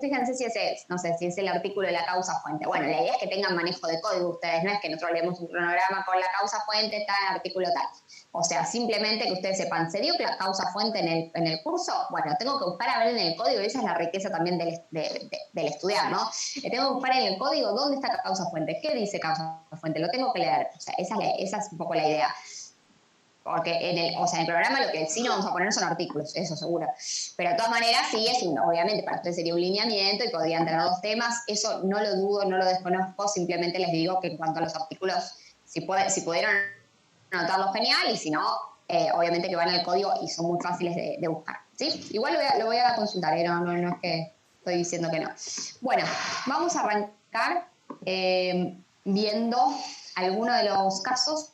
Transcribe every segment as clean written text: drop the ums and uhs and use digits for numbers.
fíjense si no sé, si es el artículo de la causa fuente. Bueno, la idea es que tengan manejo de código ustedes, no es que nosotros leemos un cronograma con la causa fuente, está en el artículo tal. O sea, simplemente que ustedes sepan, ¿se dio la causa fuente en el curso? Bueno, tengo que buscar a ver en el código, y esa es la riqueza también del estudiar, ¿no? Tengo que buscar en el código dónde está la causa fuente, qué dice causa fuente, lo tengo que leer. O sea, esa es un poco la idea. Porque en el programa lo que sí no vamos a poner son artículos, eso seguro. Pero de todas maneras sí obviamente para ustedes sería un lineamiento y podrían tener dos temas. Eso no lo dudo, no lo desconozco, simplemente les digo que en cuanto a los artículos, si pudieron anotarlo genial y si no, obviamente que van al código y son muy fáciles de buscar. ¿Sí? Igual lo voy a consultar, no es que estoy diciendo que no. Bueno, vamos a arrancar viendo algunos de los casos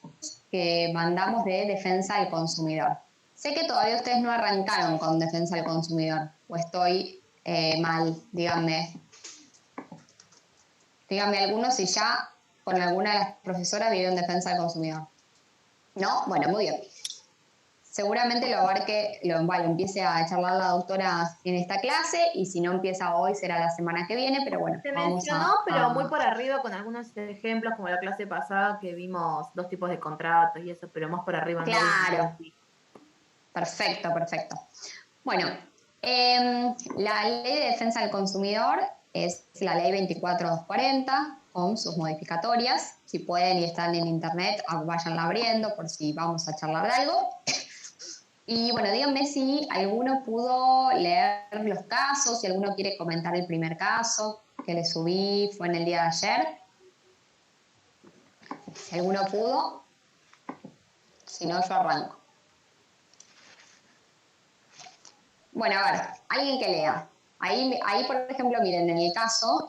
que mandamos de defensa del consumidor. Sé que todavía ustedes no arrancaron con defensa del consumidor, o estoy mal, díganme. Díganme algunos si ya con alguna de las profesoras vieron defensa del consumidor. ¿No? Bueno, muy bien. Seguramente lo empiece a charlar la doctora en esta clase, y si no empieza hoy será la semana que viene, pero bueno. Se mencionó, pero muy por arriba con algunos ejemplos, como la clase pasada que vimos 2 tipos de contratos y eso, pero más por arriba. Claro. No. Perfecto. Bueno, la Ley de Defensa del Consumidor es la Ley 24240 con sus modificatorias. Si pueden y están en internet, váyanla abriendo por si vamos a charlar de algo. Y bueno, díganme si alguno pudo leer los casos, si alguno quiere comentar el primer caso que le subí, fue en el día de ayer. Si alguno pudo, si no, yo arranco. Bueno, a ver, alguien que lea. Ahí, por ejemplo, miren, en el caso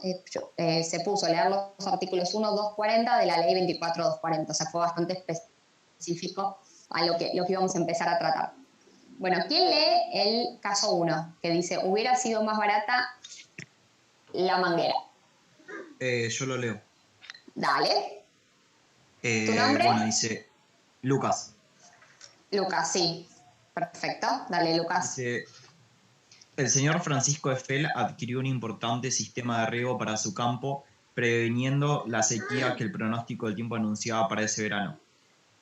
se puso leer los artículos 1, 2, 40 de la ley 24, 240. O sea, fue bastante específico a lo que íbamos a empezar a tratar. Bueno, ¿quién lee el caso 1? Que dice, hubiera sido más barata la manguera. Yo lo leo. Dale. ¿Tu nombre? Bueno, dice Lucas. Lucas, sí. Perfecto. Dale, Lucas. Dice, el señor Francisco Eiffel adquirió un importante sistema de riego para su campo, previniendo la sequía que el pronóstico del tiempo anunciaba para ese verano.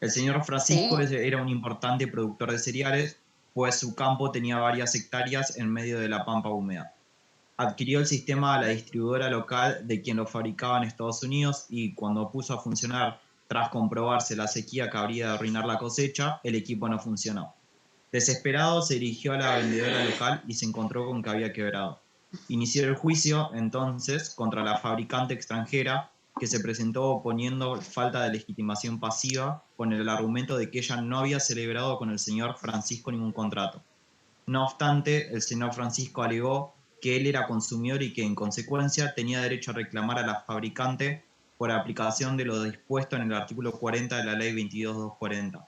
El señor Francisco era un importante productor de cereales, pues su campo tenía varias hectáreas en medio de la pampa húmeda. Adquirió el sistema a la distribuidora local de quien lo fabricaba en Estados Unidos y cuando puso a funcionar, tras comprobarse la sequía que habría de arruinar la cosecha, el equipo no funcionó. Desesperado, se dirigió a la vendedora local y se encontró con que había quebrado. Inició el juicio, entonces, contra la fabricante extranjera, que se presentó oponiendo falta de legitimación pasiva con el argumento de que ella no había celebrado con el señor Francisco ningún contrato. No obstante, el señor Francisco alegó que él era consumidor y que, en consecuencia, tenía derecho a reclamar a la fabricante por aplicación de lo dispuesto en el artículo 40 de la Ley 22.240.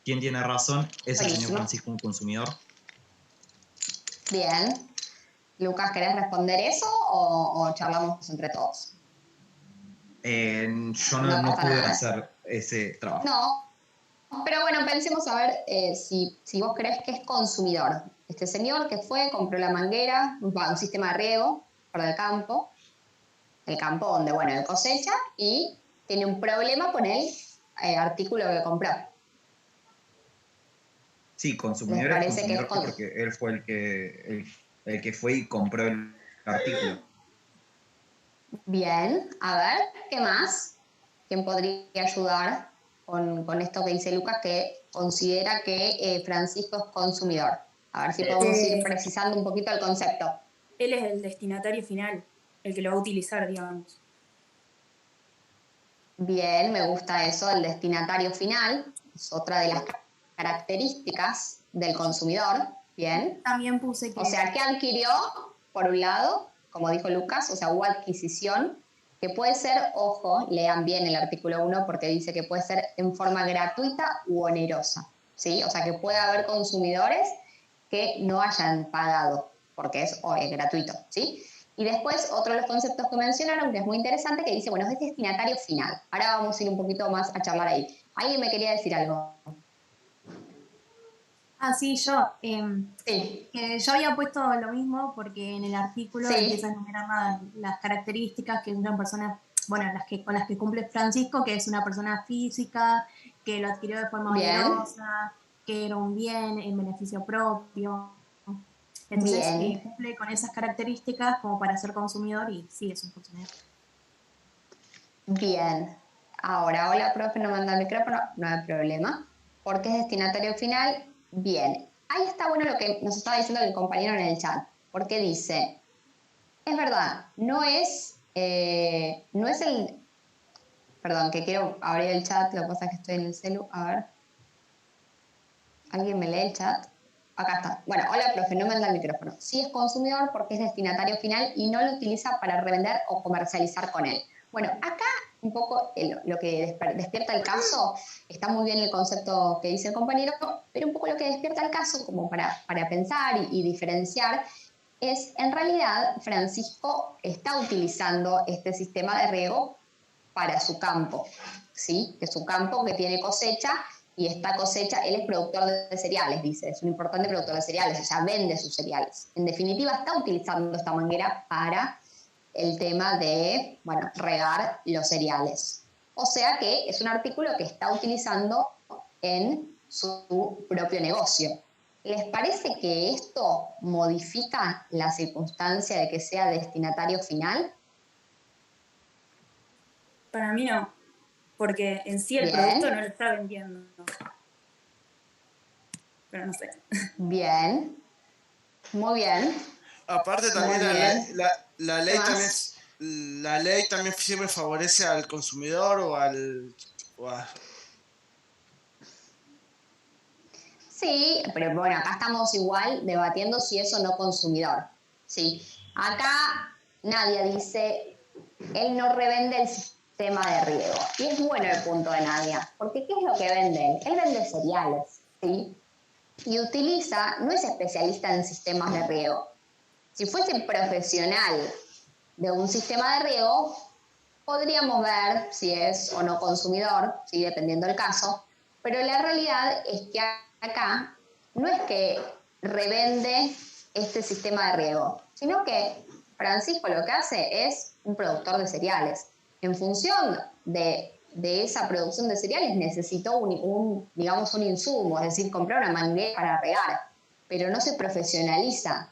¿Quién tiene razón? ¿Es el señor Francisco un consumidor? Bien. Lucas, ¿querés responder eso o charlamos entre todos? Yo no pude hacer ese trabajo. No, pero bueno, pensemos a ver si vos crees que es consumidor. Este señor que fue, compró la manguera, un sistema de riego para el campo donde, bueno, él cosecha y tiene un problema con el artículo que compró. Sí, consumidor es consumidor porque él fue el que fue y compró el artículo. Bien, a ver, ¿qué más? ¿Quién podría ayudar con esto que dice Lucas, que considera que Francisco es consumidor? A ver si podemos ir precisando un poquito el concepto. Él es el destinatario final, el que lo va a utilizar, digamos. Bien, me gusta eso, el destinatario final. Es otra de las características del consumidor. Bien. También puse que... O sea, ¿qué adquirió? Por un lado, como dijo Lucas, o sea, hubo adquisición, que puede ser, ojo, lean bien el artículo 1 porque dice que puede ser en forma gratuita u onerosa, ¿sí? O sea, que puede haber consumidores que no hayan pagado porque es gratuito, ¿sí? Y después, otro de los conceptos que mencionaron, que es muy interesante, que dice, bueno, es destinatario final. Ahora vamos a ir un poquito más a charlar ahí. ¿Alguien me quería decir algo? Sí, yo. Sí, Que yo había puesto lo mismo porque en el artículo empieza a sí, enumerar las características que una persona, bueno, con las que cumple Francisco, que es una persona física, que lo adquirió de forma bien, onerosa, que era un bien en beneficio propio. Entonces, bien, cumple con esas características como para ser consumidor y sí, es un consumidor. bien. Ahora, hola, profe, no manda el micrófono, no hay problema. Porque es destinatario final, bien. Ahí está bueno lo que nos estaba diciendo el compañero en el chat, porque dice, es verdad, no es el, perdón, que quiero abrir el chat, lo que pasa es que estoy en el celu, a ver, ¿alguien me lee el chat? Acá está. Bueno, hola, profe, no me anda el micrófono. Sí es consumidor porque es destinatario final y no lo utiliza para revender o comercializar con él. Bueno, acá un poco lo que despierta el caso, está muy bien el concepto que dice el compañero, pero un poco lo que despierta el caso, como para pensar y diferenciar, es en realidad Francisco está utilizando este sistema de riego para su campo, ¿sí? Que su campo que tiene cosecha y esta cosecha, él es productor de cereales, dice, es un importante productor de cereales, o sea, vende sus cereales. En definitiva, está utilizando esta manguera para el tema de, bueno, regar los cereales. O sea que es un artículo que está utilizando en su propio negocio. ¿Les parece que esto modifica la circunstancia de que sea destinatario final? Para mí no, porque en sí el producto no Bien, lo está vendiendo. Pero no sé. bien, muy bien, Aparte muy también bien. la ¿Qué ley también más? la ley también siempre favorece al consumidor o a- Sí, pero bueno, acá estamos igual debatiendo si es o no consumidor. Sí, acá Nadia dice, él no revende el sistema de riego. Y es bueno el punto de Nadia, porque ¿qué es lo que vende él? Él vende cereales, ¿sí? Y utiliza, no es especialista en sistemas de riego. Si fuese profesional de un sistema de riego, podríamos ver si es o no consumidor, ¿sí? Dependiendo del caso, pero la realidad es que acá no es que revende este sistema de riego, sino que Francisco lo que hace es un productor de cereales. En función de esa producción de cereales necesitó digamos, un insumo, es decir, comprar una manguera para regar, pero no se profesionaliza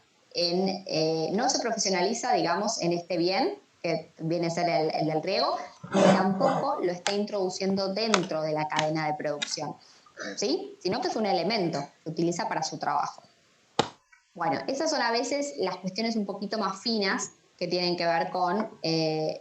no se profesionaliza, digamos, en este bien, que viene a ser el del riego, ni tampoco lo está introduciendo dentro de la cadena de producción, ¿sí? Sino que es un elemento que utiliza para su trabajo. Bueno, esas son a veces las cuestiones un poquito más finas que tienen que ver con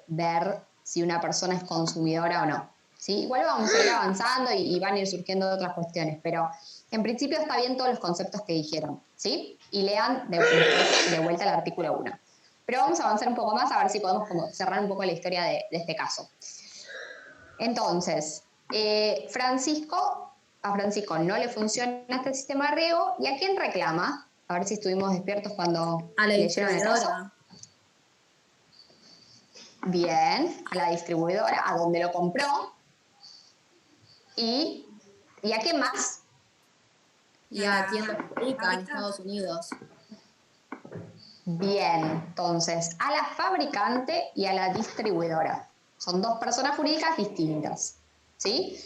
ver si una persona es consumidora o no. ¿Sí? Igual vamos a ir avanzando y van a ir surgiendo otras cuestiones, pero en principio está bien todos los conceptos que dijeron, ¿sí? Y lean después de vuelta el artículo 1. Pero vamos a avanzar un poco más a ver si podemos como cerrar un poco la historia de este caso. Entonces, a Francisco no le funciona este sistema de riego, ¿y a quién reclama? A ver si estuvimos despiertos cuando A la leyeron el caso. distribuidora. Bien, a la distribuidora, a donde lo compró. ¿Y a quién más? Y a tiendas Rica en Estados Unidos. Bien, entonces, a la fabricante y a la distribuidora. Son dos personas jurídicas distintas, ¿sí?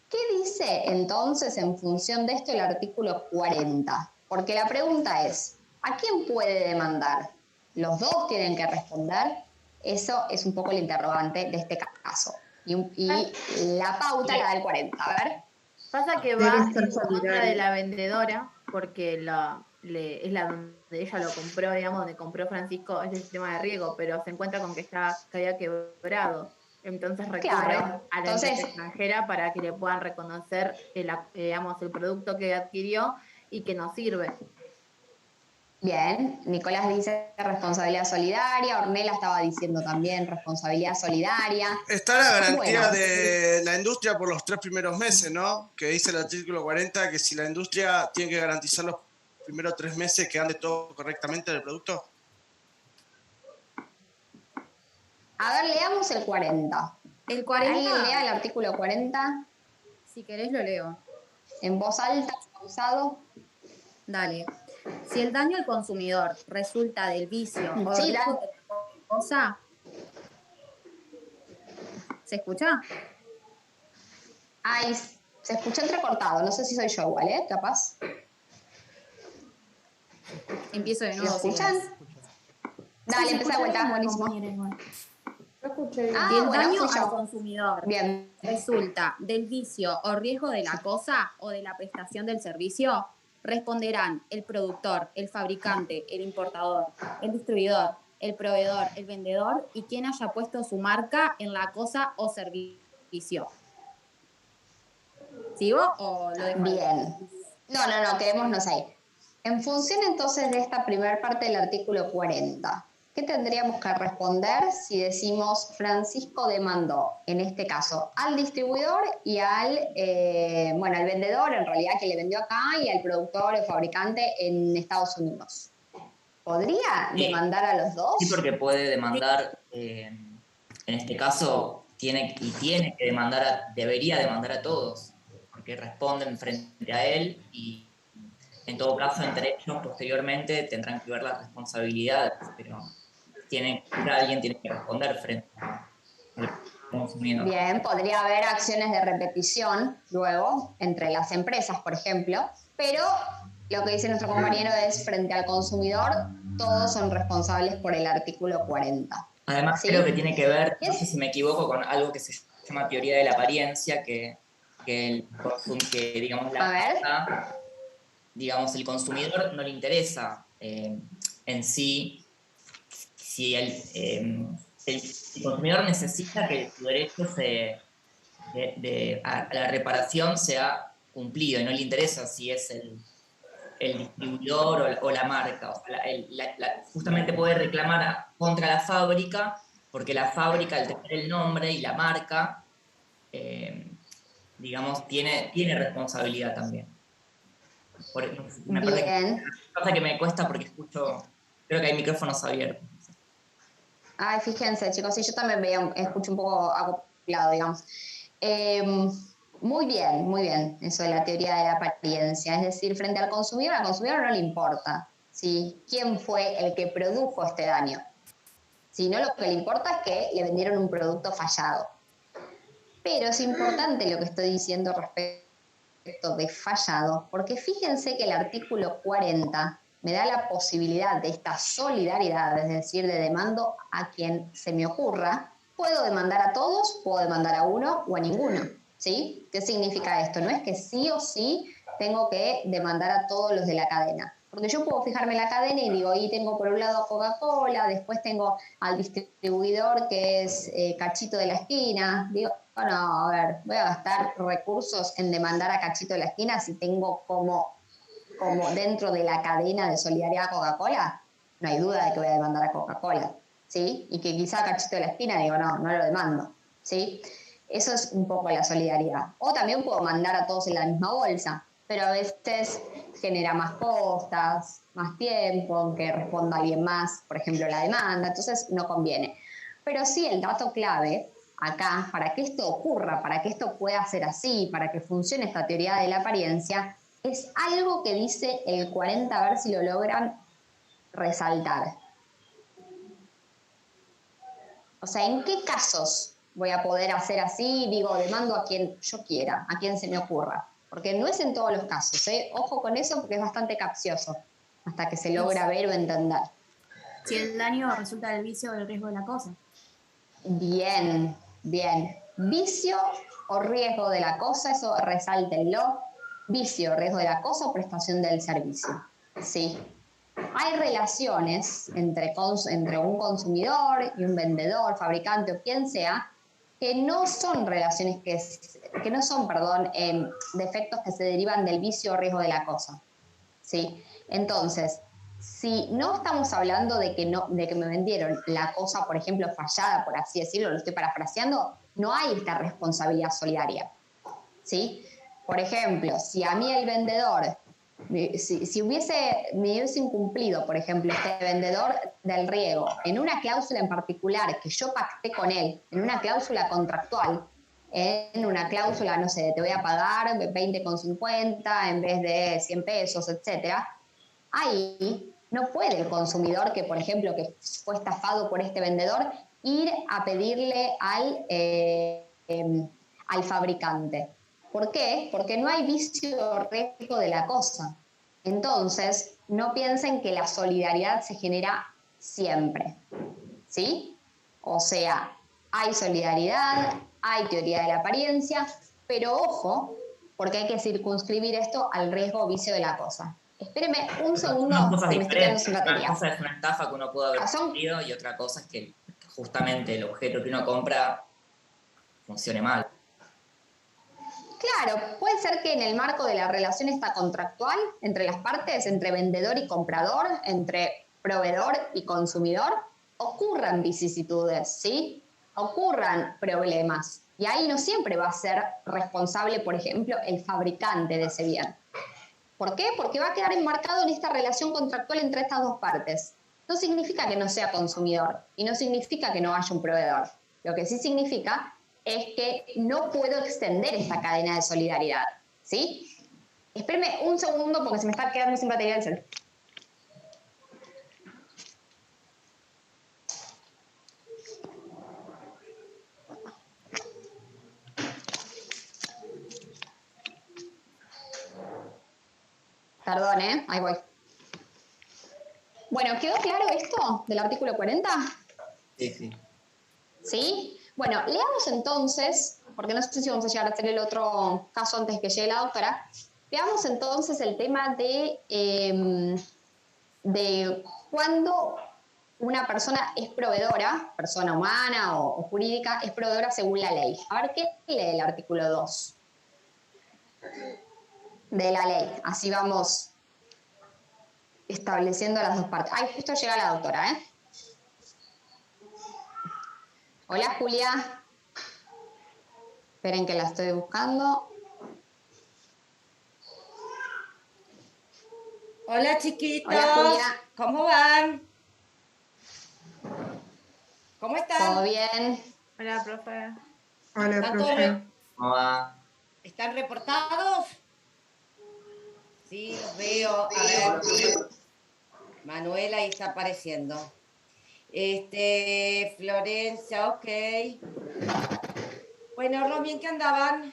¿Qué dice entonces en función de esto el artículo 40? Porque la pregunta es, ¿a quién puede demandar? ¿Los dos tienen que responder? Eso es un poco el interrogante de este caso. Y la pauta la da el 40. A ver. Pasa que Debe va ser en contra de solidario. la vendedora, porque es la donde ella lo compró, digamos, donde compró Francisco ese sistema de riego, pero se encuentra con que había quebrado. Entonces recurre Claro. a la Entonces, empresa extranjera para que le puedan reconocer digamos, el producto que adquirió y que nos sirve. bien, Nicolás dice responsabilidad solidaria, Ornella estaba diciendo también responsabilidad solidaria. está la garantía Bueno, de la industria por los 3 primeros meses, ¿no? Que dice el artículo 40 que si la industria tiene que garantizar los primeros 3 meses que ande todo correctamente del producto. a ver, leamos el 40. El ¿Alguien lea 40, el artículo 40 si querés lo leo. en voz alta, pausado? Dale. Si el daño al consumidor resulta del vicio o Sí, riesgo dale. de la cosa, ¿se escucha? Ay, se escucha entrecortado, no sé si soy yo igual, ¿eh? Capaz. Empiezo de ¿Lo nuevo si escuchan? querés. Dale, Sí, se empecé de escucha vuelta, bien la buenísimo. compañera igual. Yo escuché bien. Ah, Si el bueno, daño soy al yo. consumidor Bien. resulta del vicio o riesgo de la cosa o de la prestación del servicio, responderán el productor, el fabricante, el importador, el distribuidor, el proveedor, el vendedor y quien haya puesto su marca en la cosa o servicio. ¿Sigo o lo dejo ahí? Bien. No, quedémonos ahí. En función entonces de esta primera parte del artículo 40, ¿qué tendríamos que responder si decimos Francisco demandó, en este caso, al distribuidor y al vendedor, en realidad, que le vendió acá, y al productor o fabricante en Estados Unidos? ¿Podría Sí, demandar a los dos? sí, porque puede demandar, en este caso, tiene que demandar, debería demandar a todos, porque responden frente a él y en todo caso entre ellos posteriormente tendrán que ver las responsabilidades, pero alguien tiene que responder frente al consumidor. Bien, podría haber acciones de repetición luego entre las empresas, por ejemplo, pero lo que dice nuestro compañero es frente al consumidor, todos son responsables por el artículo 40. Además, ¿Sí? creo que tiene que ver, no Es- sé si me equivoco, con algo que se llama teoría de la apariencia, digamos, A ver, digamos, el consumidor no le interesa en sí si el consumidor necesita que su derecho a la reparación sea cumplido y no le interesa si es el distribuidor o la marca. O sea, justamente puede reclamar contra la fábrica porque la fábrica, al tener el nombre y la marca, digamos, tiene responsabilidad también. Me parece bien. que me cuesta porque creo que hay micrófonos abiertos. Ay, fíjense, chicos, sí, yo también escucho un poco acoplado, digamos. Muy bien, eso de la teoría de la apariencia. Es decir, frente al consumidor no le importa, ¿sí? ¿Quién fue el que produjo este daño? Sino lo que le importa es que le vendieron un producto fallado. Pero es importante lo que estoy diciendo respecto de fallado, porque fíjense que el artículo 40 me da la posibilidad de esta solidaridad, es decir, de demando a quien se me ocurra. Puedo demandar a todos, puedo demandar a uno o a ninguno, ¿sí? ¿Qué significa esto? No es que sí o sí tengo que demandar a todos los de la cadena. Porque yo puedo fijarme en la cadena y digo, ahí tengo por un lado a Coca-Cola, después tengo al distribuidor que es Cachito de la esquina. Digo, bueno, a ver, voy a gastar recursos en demandar a Cachito de la esquina si tengo como dentro de la cadena de solidaridad Coca-Cola. No hay duda de que voy a demandar a Coca-Cola, ¿sí? Y que quizá Cachito de la esquina digo, no lo demando, ¿sí? Eso es un poco la solidaridad. O también puedo mandar a todos en la misma bolsa, pero a veces genera más costas, más tiempo, que responda alguien más, por ejemplo, la demanda, entonces no conviene. Pero sí, el dato clave acá, para que esto ocurra, para que esto pueda ser así, para que funcione esta teoría de la apariencia, es algo que dice el 40, a ver si lo logran resaltar. O sea, ¿en qué casos voy a poder hacer así? Digo, demando a quien yo quiera, a quien se me ocurra. Porque no es en todos los casos, ¿eh? Ojo con eso porque es bastante capcioso hasta que se logra ver o entender. Si el daño resulta del vicio o del riesgo de la cosa. Bien. Vicio o riesgo de la cosa, eso resáltenlo. Vicio, riesgo de la cosa o prestación del servicio. Sí. Hay relaciones entre un consumidor y un vendedor, fabricante o quien sea, que no son relaciones que no son, defectos que se derivan del vicio o riesgo de la cosa. ¿Sí? Entonces, si no estamos hablando de que me vendieron la cosa, por ejemplo, fallada, por así decirlo, lo estoy parafraseando, no hay esta responsabilidad solidaria, ¿sí? Por ejemplo, si a mí el vendedor, si me hubiese incumplido, por ejemplo, este vendedor del riego, en una cláusula en particular que yo pacté con él, en una cláusula contractual, en una cláusula, no sé, te voy a pagar 20,50 en vez de 100 pesos, etcétera, ahí no puede el consumidor que, por ejemplo, que fue estafado por este vendedor, ir a pedirle al fabricante. ¿Por qué? Porque no hay vicio o riesgo de la cosa. Entonces, no piensen que la solidaridad se genera siempre, ¿sí? O sea, hay solidaridad, hay teoría de la apariencia, pero ojo, porque hay que circunscribir esto al riesgo o vicio de la cosa. Espéreme un segundo, Son cosas que me estoy quedando diferentes. sin Una batería. cosa es una estafa que uno pudo haber sufrido y otra cosa es que justamente el objeto que uno compra funcione mal. Claro, puede ser que en el marco de la relación esta contractual entre las partes, entre vendedor y comprador, entre proveedor y consumidor, ocurran vicisitudes, ¿sí? Ocurran problemas. Y ahí no siempre va a ser responsable, por ejemplo, el fabricante de ese bien. ¿Por qué? Porque va a quedar enmarcado en esta relación contractual entre estas dos partes. No significa que no sea consumidor y no significa que no haya un proveedor. Lo que sí significa es que no puedo extender esta cadena de solidaridad, ¿sí? Espéreme un segundo porque se me está quedando sin batería el celular. Perdón, ahí voy. Bueno, ¿quedó claro esto del artículo 40? Sí, sí. ¿Sí? Bueno, leamos entonces, porque no sé si vamos a llegar a hacer el otro caso antes que llegue la doctora, leamos entonces el tema de cuando una persona es proveedora, persona humana o jurídica, es proveedora según la ley. A ver, ¿qué lee el artículo 2 de la ley? Así vamos estableciendo las dos partes. Ay, justo llega la doctora, ¿eh? Hola, Julia. Esperen que la estoy buscando. Hola, chiquitos. Hola, Julia. ¿Cómo van? ¿Cómo están? ¿Todo bien? Hola, profe. Hola, ¿Están todos profe. ¿Cómo va? ¿Están reportados? Sí, los veo. A ver. Manuela ahí está apareciendo. Florencia, ok. Bueno, Romy, ¿en qué andaban?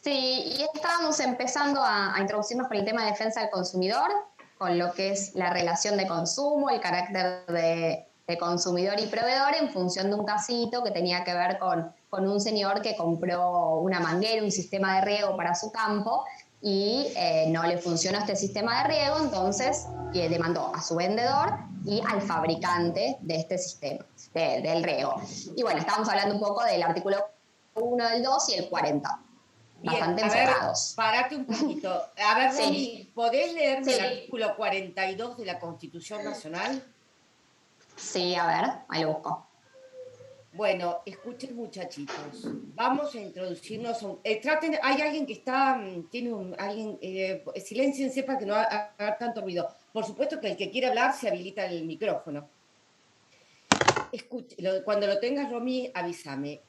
Sí, y estábamos empezando a introducirnos con el tema de defensa del consumidor, con lo que es la relación de consumo, el carácter de consumidor y proveedor en función de un casito que tenía que ver con un señor que compró una manguera, un sistema de riego para su campo y no le funcionó este sistema de riego, entonces demandó a su vendedor y al fabricante de este sistema, del riego. Y bueno, estábamos hablando un poco del artículo 1 del 2 y el 40. Bien, Bastante a ver, enfocados. párate un poquito. A ver, Sí. Romy, ¿podés leerme Sí. el artículo 42 de la Constitución Nacional? Sí, a ver, ahí lo busco. Bueno, escuchen, muchachitos. Vamos a introducirnos. Traten, hay alguien que está, silencien, para que no haga tanto ruido. Por supuesto que el que quiere hablar se habilita el micrófono. Cuando lo tengas, Romy, avísame.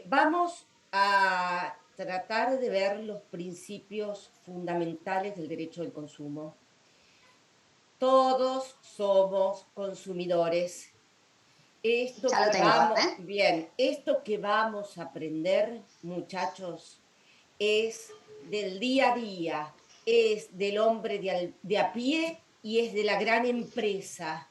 Vamos a tratar de ver los principios fundamentales del derecho del consumo. Todos somos consumidores. Ya lo tengo, ¿eh? Bien, esto que vamos a aprender, muchachos, es del día a día, es del hombre de a pie y es de la gran empresa.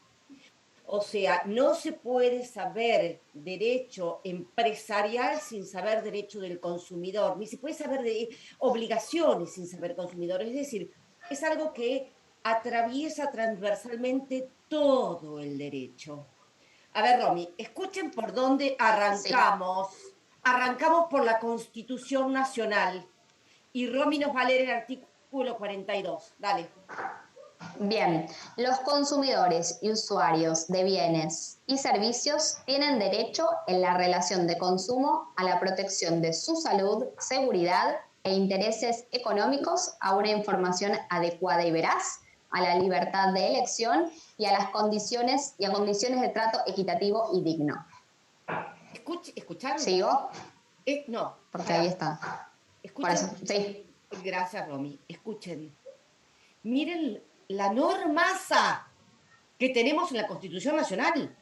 O sea, no se puede saber derecho empresarial sin saber derecho del consumidor, ni se puede saber de obligaciones sin saber consumidor. Es decir, es algo que atraviesa transversalmente todo el derecho. A ver, Romy, escuchen por dónde arrancamos. Sí. Arrancamos por la Constitución Nacional. Y Romy nos va a leer el artículo 42. Dale. Bien, los consumidores y usuarios de bienes y servicios tienen derecho en la relación de consumo a la protección de su salud, seguridad e intereses económicos, a una información adecuada y veraz, a la libertad de elección y a las condiciones de trato equitativo y digno. ¿Escucharon? ¿Sigo? No. Porque ahí está. ¿Escuchan? Por eso, sí. Gracias, Romy. Escuchen. Miren la normaza que tenemos en la Constitución Nacional.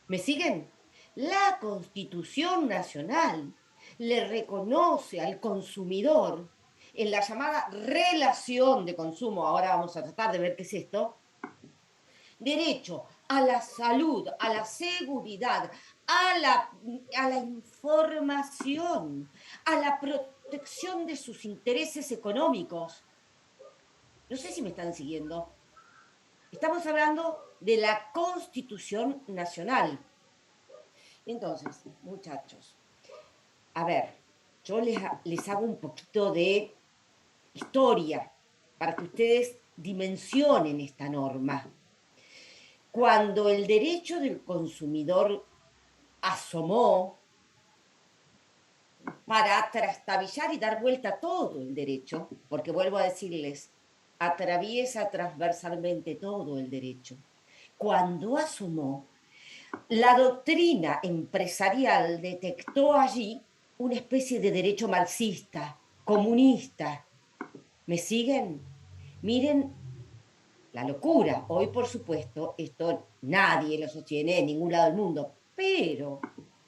¿Me siguen? La Constitución Nacional le reconoce al consumidor en la llamada relación de consumo, ahora vamos a tratar de ver qué es esto, derecho a la salud, a la seguridad, a la información, a la protección de sus intereses económicos. No sé si me están siguiendo. Estamos hablando de la Constitución Nacional. Entonces, muchachos, a ver, yo les hago un poquito de historia para que ustedes dimensionen esta norma. Cuando el derecho del consumidor asomó para trastabillar y dar vuelta a todo el derecho, porque vuelvo a decirles, atraviesa transversalmente todo el derecho. Cuando asomó, la doctrina empresarial detectó allí una especie de derecho marxista, comunista. ¿Me siguen? Miren la locura. Hoy, por supuesto, esto nadie lo sostiene en ningún lado del mundo, pero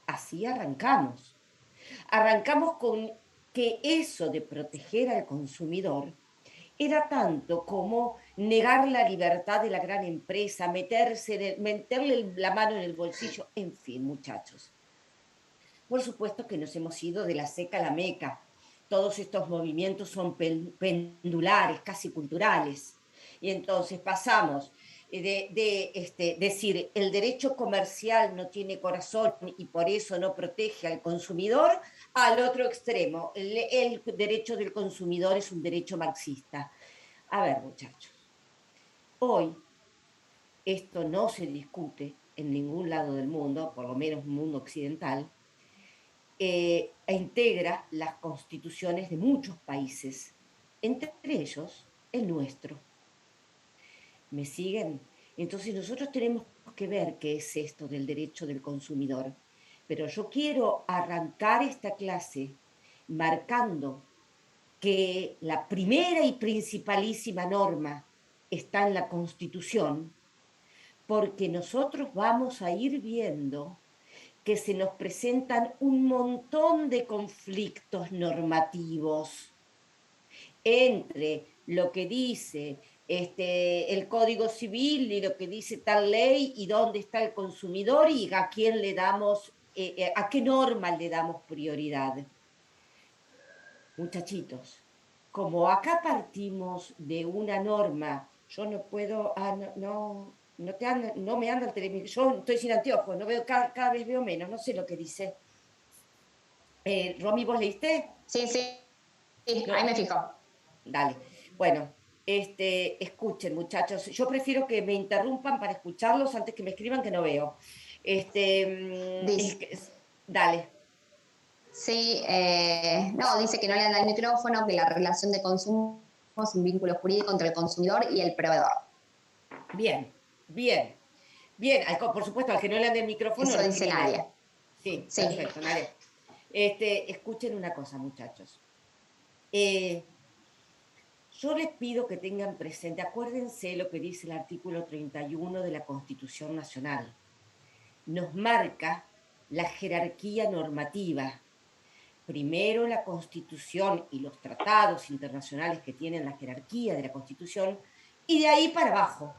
así arrancamos. Arrancamos con que eso de proteger al consumidor era tanto como negar la libertad de la gran empresa, meterle la mano en el bolsillo, en fin, muchachos. Por supuesto que nos hemos ido de la seca a la meca. Todos estos movimientos son pendulares, casi culturales. Y entonces pasamos de decir el derecho comercial no tiene corazón y por eso no protege al consumidor, al otro extremo. El derecho del consumidor es un derecho marxista. A ver, muchachos, hoy esto no se discute en ningún lado del mundo, por lo menos en el mundo occidental, e integra las constituciones de muchos países, entre ellos el nuestro. ¿Me siguen? Entonces nosotros tenemos que ver qué es esto del derecho del consumidor. Pero yo quiero arrancar esta clase marcando que la primera y principalísima norma está en la Constitución, porque nosotros vamos a ir viendo que se nos presentan un montón de conflictos normativos entre lo que dice el Código Civil y lo que dice tal ley y dónde está el consumidor y a quién le damos, a qué norma le damos prioridad. Muchachitos, como acá partimos de una norma, yo no puedo, no me anda el televisor, yo estoy sin anteojos, no veo, cada vez veo menos, no sé lo que dice. Romy, ¿vos leíste? Sí, No. Ahí me fijo. Dale. Bueno, escuchen, muchachos. Yo prefiero que me interrumpan para escucharlos antes que me escriban que no veo. Dale. Sí, no, dice que no le dan el micrófono, que la relación de consumo es un vínculo jurídico entre el consumidor y el proveedor. Bien, bien. Bien, por supuesto, al que no le dan el micrófono. Eso dice Nadia. Sí, sí, perfecto, Nadia. Escuchen una cosa, muchachos. Yo les pido que tengan presente, acuérdense lo que dice el artículo 31 de la Constitución Nacional. Nos marca la jerarquía normativa. Primero la Constitución y los tratados internacionales que tienen la jerarquía de la Constitución, y de ahí para abajo.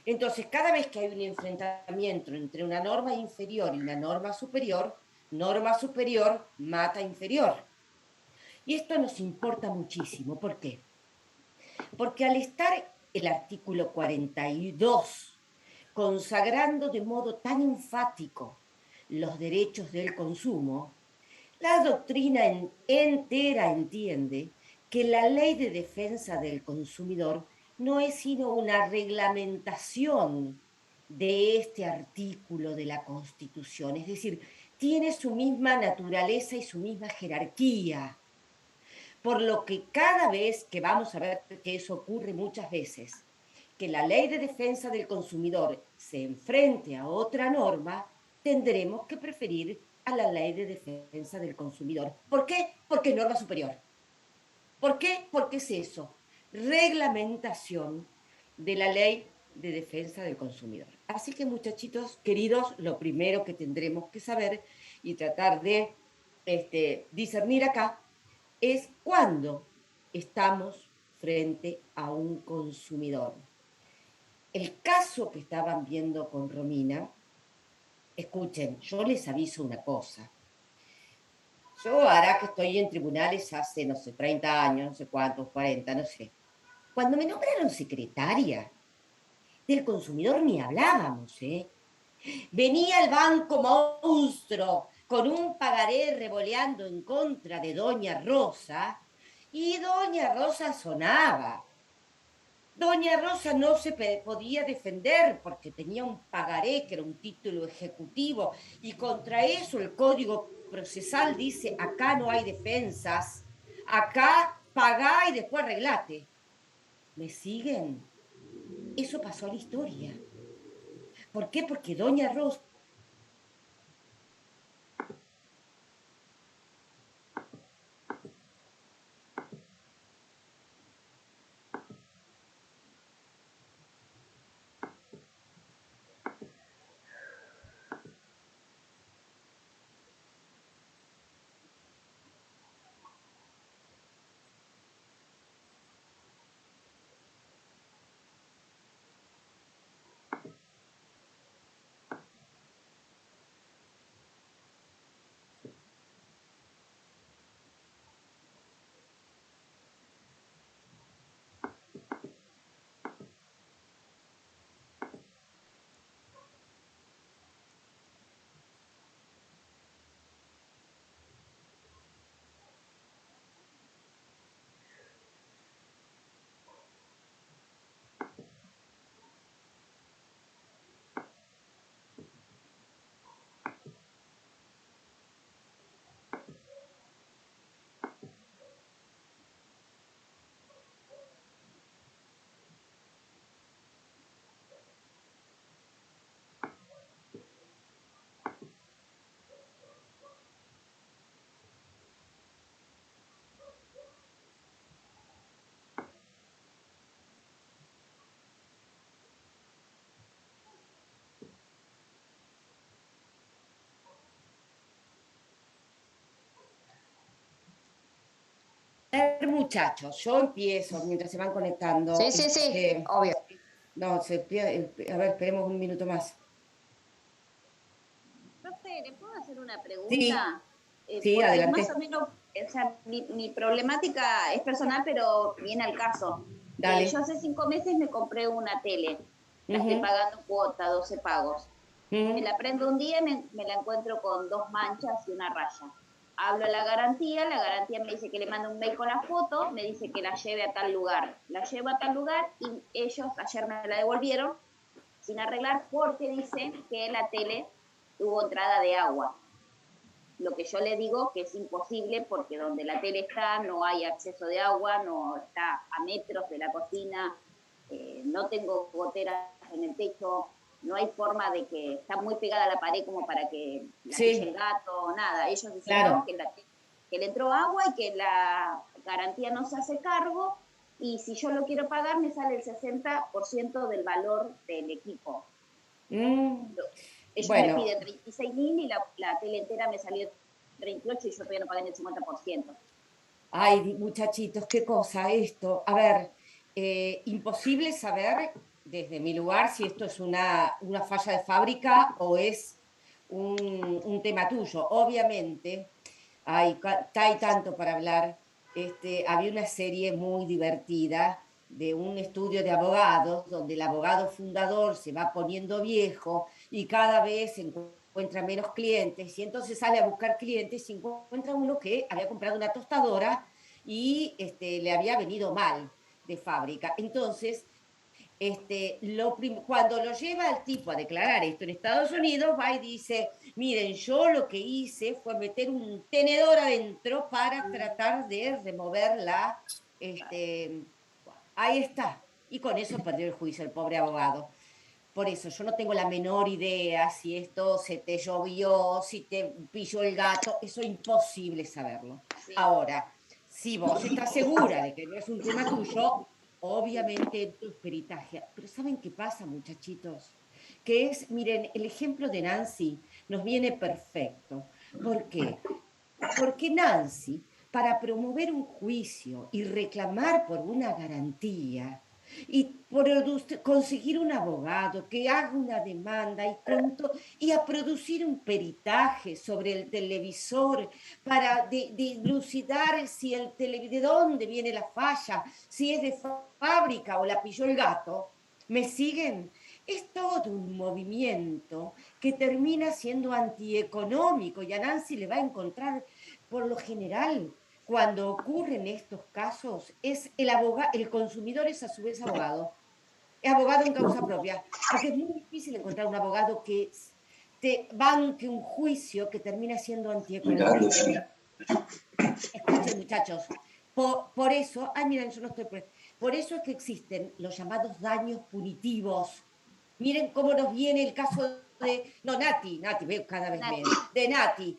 Entonces, cada vez que hay un enfrentamiento entre una norma inferior y una norma superior mata inferior. Y esto nos importa muchísimo. ¿Por qué? Porque al estar el artículo 42 consagrando de modo tan enfático los derechos del consumo, la doctrina entera entiende que la ley de defensa del consumidor no es sino una reglamentación de este artículo de la Constitución, es decir, tiene su misma naturaleza y su misma jerarquía. Por lo que cada vez que vamos a ver que eso ocurre muchas veces, que la ley de defensa del consumidor se enfrente a otra norma, tendremos que preferir a la ley de defensa del consumidor. ¿Por qué? Porque es norma superior. ¿Por qué? Porque es eso. reglamentación de la ley de defensa del consumidor. Así que, muchachitos queridos, lo primero que tendremos que saber y tratar de discernir acá es cuándo estamos frente a un consumidor. El caso que estaban viendo con Romina, escuchen, yo les aviso una cosa. Yo ahora que estoy en tribunales hace, no sé, 30 años, no sé cuántos, 40, no sé. Cuando me nombraron secretaria del consumidor ni hablábamos, ¿eh? Venía el banco monstruo con un pagaré revoleando en contra de Doña Rosa y Doña Rosa sonaba. Doña Rosa no se podía defender porque tenía un pagaré que era un título ejecutivo y contra eso el Código Procesal dice acá no hay defensas, acá pagá y después arreglate. ¿Me siguen? Eso pasó a la historia. ¿Por qué? Porque Doña Rosa muchachos, yo empiezo mientras se van conectando. Sí, obvio. No, a ver, esperemos un minuto más. Profe, ¿le puedo hacer una pregunta? Sí, adelante. Más o menos, o sea, mi problemática es personal, pero viene al caso. Dale. Yo hace 5 meses me compré una tele. La estoy pagando cuota, 12 pagos. Me la prendo un día y me la encuentro con 2 manchas y una raya. Hablo a la garantía me dice que le mando un mail con la foto, me dice que la lleve a tal lugar. La llevo a tal lugar y ellos ayer me la devolvieron sin arreglar porque dicen que la tele tuvo entrada de agua. Lo que yo le digo que es imposible porque donde la tele está no hay acceso de agua, no está a metros de la cocina, no tengo goteras en el techo, no hay forma de que está muy pegada a la pared como para que la pille el gato, nada. Ellos dicen no, que le entró agua y que la garantía no se hace cargo y si yo lo quiero pagar me sale el 60% del valor del equipo. Ellos me piden 36.000 y la tele entera me salió 38 y yo todavía no pagué el 50%. Ay, muchachitos, qué cosa esto. A ver, imposible saber desde mi lugar si esto es una falla de fábrica o es un tema tuyo. Obviamente, hay tanto para hablar. Había una serie muy divertida de un estudio de abogados donde el abogado fundador se va poniendo viejo y cada vez encuentra menos clientes y entonces sale a buscar clientes y encuentra uno que había comprado una tostadora y le había venido mal de fábrica. Entonces, cuando lo lleva el tipo a declarar esto en Estados Unidos, va y dice, miren, yo lo que hice fue meter un tenedor adentro para tratar de remover la... ahí está. Y con eso perdió el juicio el pobre abogado. Por eso yo no tengo la menor idea si esto se te llovió, si te pilló el gato, eso es imposible saberlo. Sí. Ahora, si vos estás segura de que no es un tema tuyo, obviamente en tu peritaje. Pero ¿saben qué pasa, muchachitos? Que es, miren, el ejemplo de Nancy nos viene perfecto. ¿Por qué? Porque Nancy, para promover un juicio y reclamar por una garantía y conseguir un abogado que haga una demanda y a producir un peritaje sobre el televisor para dilucidar si de dónde viene la falla, si es de fábrica o la pilló el gato, ¿me siguen? Es todo un movimiento que termina siendo antieconómico y a Nancy le va a encontrar, por lo general, cuando ocurren estos casos, es el consumidor es a su vez abogado. Es abogado en causa propia, porque es muy difícil encontrar un abogado que te banque un juicio que termina siendo antieconómico. Escuchen, muchachos, por eso, miren, yo no estoy por eso es que existen los llamados daños punitivos. Miren cómo nos viene el caso de, no, Nati, veo cada vez menos, de Nati.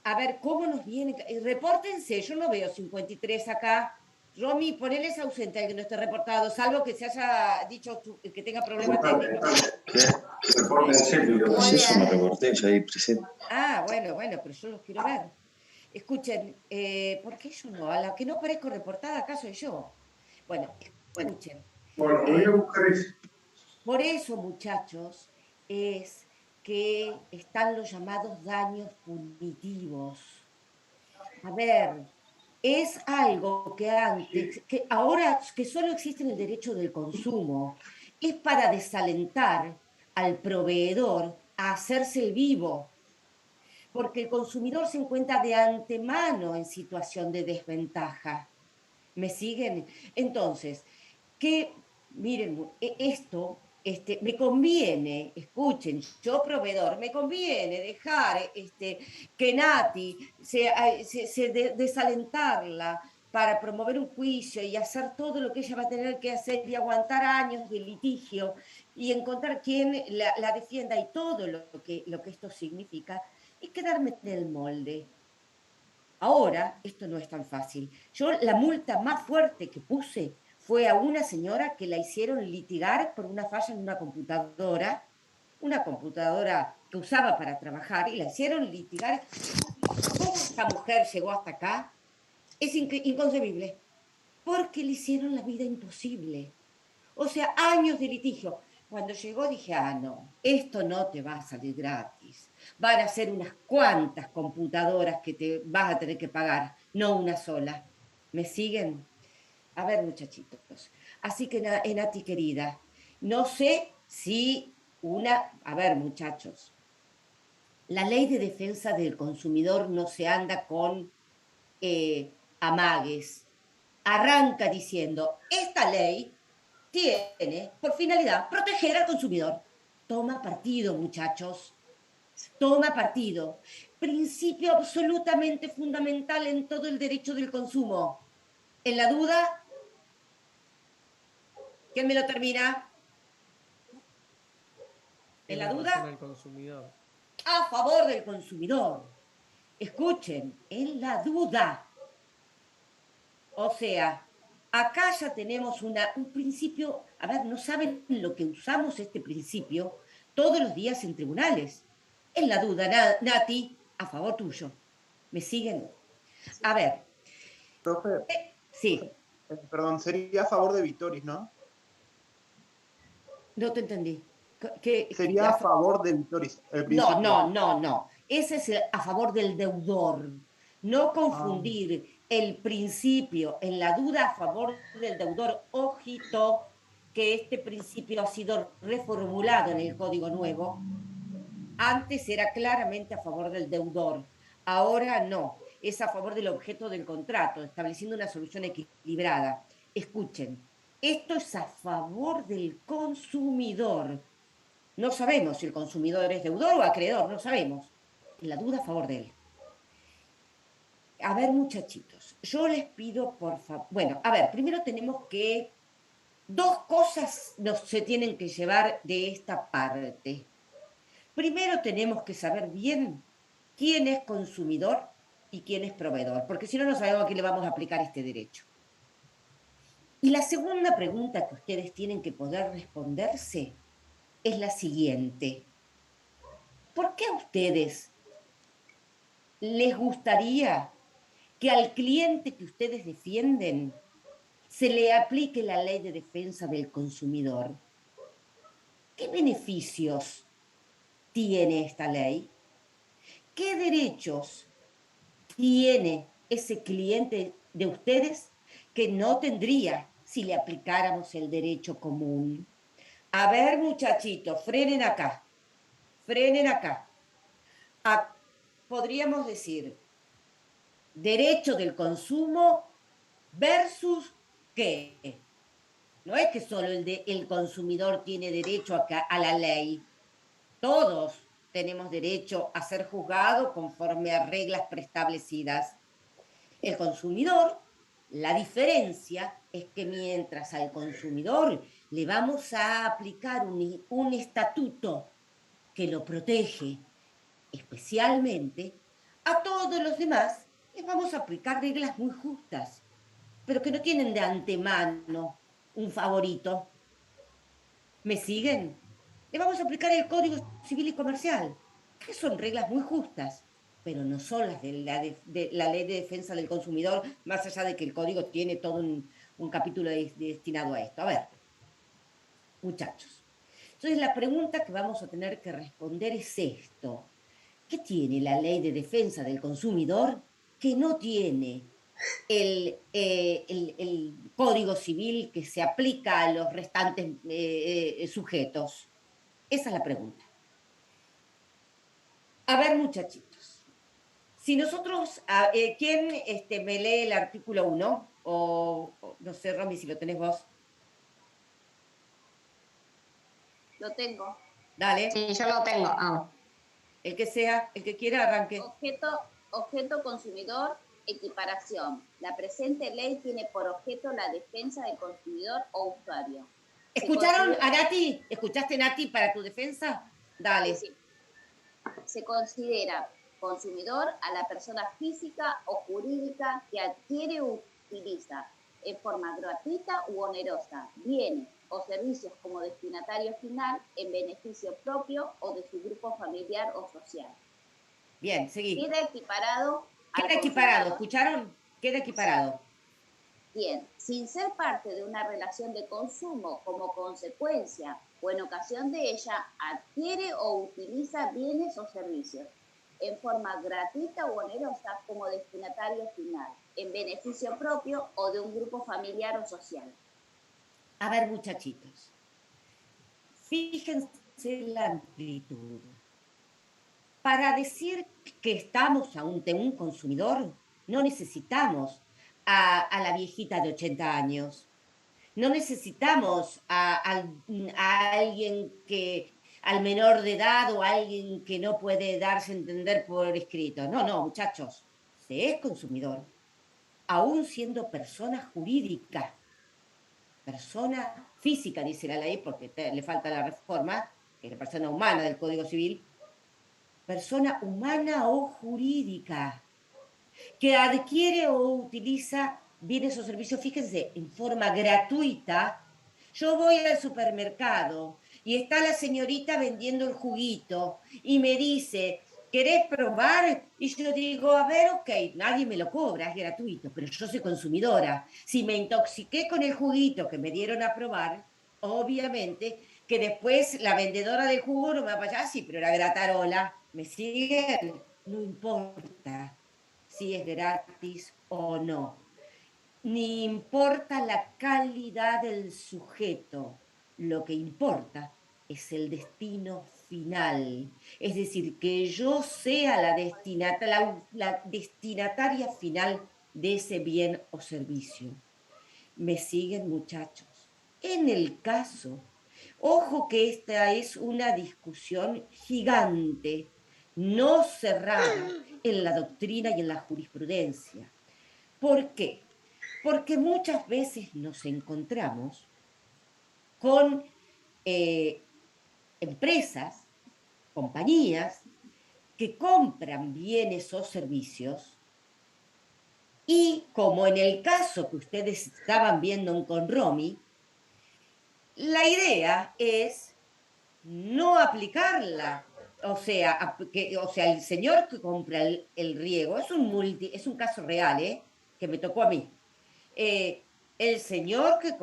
A ver, ¿cómo nos viene? Repórtense, yo no veo 53 acá. Romy, poneles ausente al que no esté reportado, salvo que se haya dicho que tenga problemas técnicos. Repórtense, pero si eso me reporté, ya ahí presente. Ah, bueno, pero yo los quiero ver. Escuchen, ¿por qué yo no? A la que no parezco reportada, ¿acá soy yo? Bueno, escuchen. Bueno, voy a buscar eso. Por eso, muchachos, es que están los llamados daños punitivos. A ver, es algo que antes, que ahora que solo existe en el derecho del consumo, es para desalentar al proveedor a hacerse el vivo, porque el consumidor se encuentra de antemano en situación de desventaja. ¿Me siguen? Entonces, miren, esto, me conviene, escuchen, yo proveedor, me conviene dejar que Nati desalentarla para promover un juicio y hacer todo lo que ella va a tener que hacer y aguantar años de litigio y encontrar quién la defienda y todo lo que esto significa, y quedarme en el molde. Ahora, esto no es tan fácil. Yo la multa más fuerte que puse fue a una señora que la hicieron litigar por una falla en una computadora que usaba para trabajar, y la hicieron litigar. ¿Cómo esta mujer llegó hasta acá? Es inconcebible, porque le hicieron la vida imposible. O sea, años de litigio. Cuando llegó dije, no, esto no te va a salir gratis. Van a ser unas cuantas computadoras que te vas a tener que pagar, no una sola. ¿Me siguen? A ver, muchachitos. Así que, Nati querida, no sé si a ver, muchachos, la ley de defensa del consumidor no se anda con amagues. Arranca diciendo, esta ley tiene por finalidad proteger al consumidor. Toma partido, muchachos. Toma partido. Principio absolutamente fundamental en todo el derecho del consumo. ¿En la duda? ¿Quién me lo termina? ¿En la duda? Al consumidor. A favor del consumidor. Escuchen, en la duda. O sea, acá ya tenemos un principio, a ver, no saben lo que usamos este principio todos los días en tribunales. En la duda, Nati, a favor tuyo. ¿Me siguen? A ver. Profe. Sí. Perdón, sería a favor de Vitoris, ¿no? No te entendí. Sería a favor de Vitoris. No. Ese es a favor del deudor. No confundir el principio en la duda a favor del deudor. Ojito, que este principio ha sido reformulado en el Código Nuevo. Antes era claramente a favor del deudor. Ahora no. Es a favor del objeto del contrato, estableciendo una solución equilibrada. Escuchen, esto es a favor del consumidor. No sabemos si el consumidor es deudor o acreedor, no sabemos. En la duda a favor de él. A ver, muchachitos, yo les pido por favor. Bueno, a ver, primero tenemos que. Dos cosas se tienen que llevar de esta parte. Primero tenemos que saber bien quién es consumidor y quién es proveedor, porque si no, no sabemos a quién le vamos a aplicar este derecho. Y la segunda pregunta que ustedes tienen que poder responderse es la siguiente. ¿Por qué a ustedes les gustaría que al cliente que ustedes defienden se le aplique la ley de defensa del consumidor? ¿Qué beneficios tiene esta ley? ¿Qué derechos tiene ese cliente de ustedes que no tendría si le aplicáramos el derecho común? A ver, muchachitos, frenen acá. Frenen acá. Podríamos decir, derecho del consumo versus ¿qué? No es que solo el consumidor tiene derecho a la ley. Todos tenemos derecho a ser juzgados conforme a reglas preestablecidas. El consumidor, la diferencia es que mientras al consumidor le vamos a aplicar un estatuto que lo protege especialmente, a todos los demás les vamos a aplicar reglas muy justas, pero que no tienen de antemano un favorito. ¿Me siguen? Le vamos a aplicar el Código Civil y Comercial, que son reglas muy justas, pero no son las de la Ley de Defensa del Consumidor, más allá de que el Código tiene todo un capítulo destinado a esto. A ver, muchachos. Entonces la pregunta que vamos a tener que responder es esto. ¿Qué tiene la Ley de Defensa del Consumidor que no tiene el Código Civil que se aplica a los restantes sujetos? Esa es la pregunta. A ver, muchachitos, si nosotros, ¿quién me lee el artículo 1? O no sé, Romy, si lo tenés vos. Lo tengo. Dale. Sí, yo lo tengo. El que sea, el que quiera, arranque. Objeto consumidor, equiparación. La presente ley tiene por objeto la defensa del consumidor o usuario. ¿Escucharon a Nati? ¿Escuchaste, Nati, para tu defensa? Dale. Sí. Se considera consumidor a la persona física o jurídica que adquiere o utiliza en forma gratuita u onerosa bienes o servicios como destinatario final en beneficio propio o de su grupo familiar o social. Bien, seguí. Queda equiparado. Queda equiparado, ¿escucharon? Queda equiparado. Bien, sin ser parte de una relación de consumo como consecuencia o en ocasión de ella, adquiere o utiliza bienes o servicios en forma gratuita o onerosa como destinatario final, en beneficio propio o de un grupo familiar o social. A ver, muchachitos, fíjense la amplitud. Para decir que estamos ante un consumidor, no necesitamos a la viejita de 80 años. No necesitamos a alguien que, al menor de edad o a alguien que no puede darse a entender por escrito. No, muchachos, se es consumidor, aún siendo persona jurídica. Persona física, dice la ley, porque le falta la reforma, que es la persona humana del Código Civil. Persona humana o jurídica que adquiere o utiliza bienes o servicios, fíjense, en forma gratuita. Yo voy al supermercado y está la señorita vendiendo el juguito y me dice, ¿querés probar? Y yo digo, a ver, ok, nadie me lo cobra, es gratuito, pero yo soy consumidora. Si me intoxiqué con el juguito que me dieron a probar, obviamente que después la vendedora del jugo no me va a pasar, sí, pero era gratarola. ¿Me siguen? No importa si es gratis o no. Ni importa la calidad del sujeto. Lo que importa es el destino final. Es decir, que yo sea la destinataria final de ese bien o servicio. ¿Me siguen, muchachos? En el caso, ojo que esta es una discusión gigante, no cerrada en la doctrina y en la jurisprudencia. ¿Por qué? Porque muchas veces nos encontramos con empresas, compañías, que compran bienes o servicios Y como en el caso que ustedes estaban viendo en Conromi, la idea es no aplicarla. O sea, el señor que compra el riego, es un caso real, que me tocó a mí. El señor que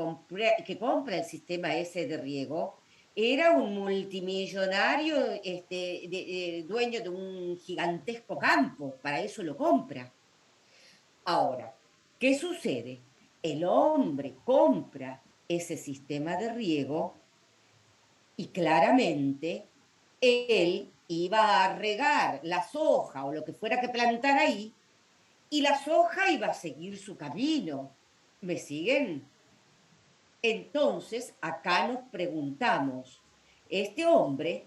compra el sistema ese de riego era un multimillonario dueño de un gigantesco campo, para eso lo compra. Ahora, ¿qué sucede? El hombre compra ese sistema de riego y claramente él iba a regar la soja o lo que fuera que plantara ahí y la soja iba a seguir su camino. ¿Me siguen? Entonces, acá nos preguntamos, este hombre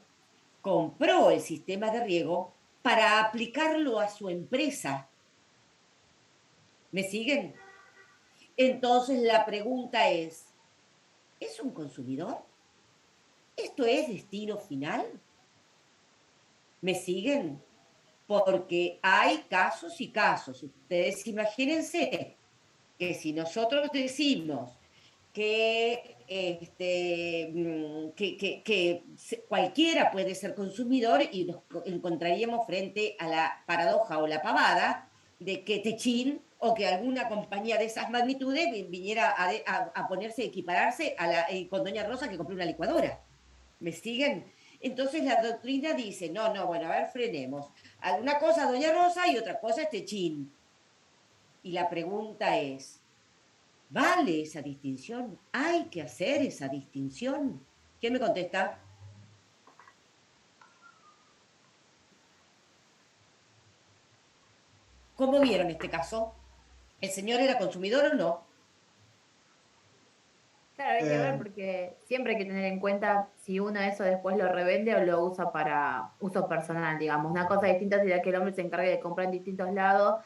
compró el sistema de riego para aplicarlo a su empresa. ¿Me siguen? Entonces la pregunta ¿es un consumidor? ¿Esto es destino final? ¿Me siguen? Porque hay casos y casos. Ustedes imagínense que si nosotros decimos que cualquiera puede ser consumidor y nos encontraríamos frente a la paradoja o la pavada de que Techín o que alguna compañía de esas magnitudes viniera a ponerse, equipararse con Doña Rosa que compró una licuadora. ¿Me siguen? Entonces la doctrina dice, no, bueno, a ver, frenemos. Una cosa es Doña Rosa y otra cosa es Techín. Y la pregunta es, ¿vale esa distinción? ¿Hay que hacer esa distinción? ¿Quién me contesta? ¿Cómo vieron este caso? ¿El señor era consumidor o no? Claro, hay que ver porque siempre hay que tener en cuenta si uno eso después lo revende o lo usa para uso personal, digamos. Una cosa distinta sería que el hombre se encargue de comprar en distintos lados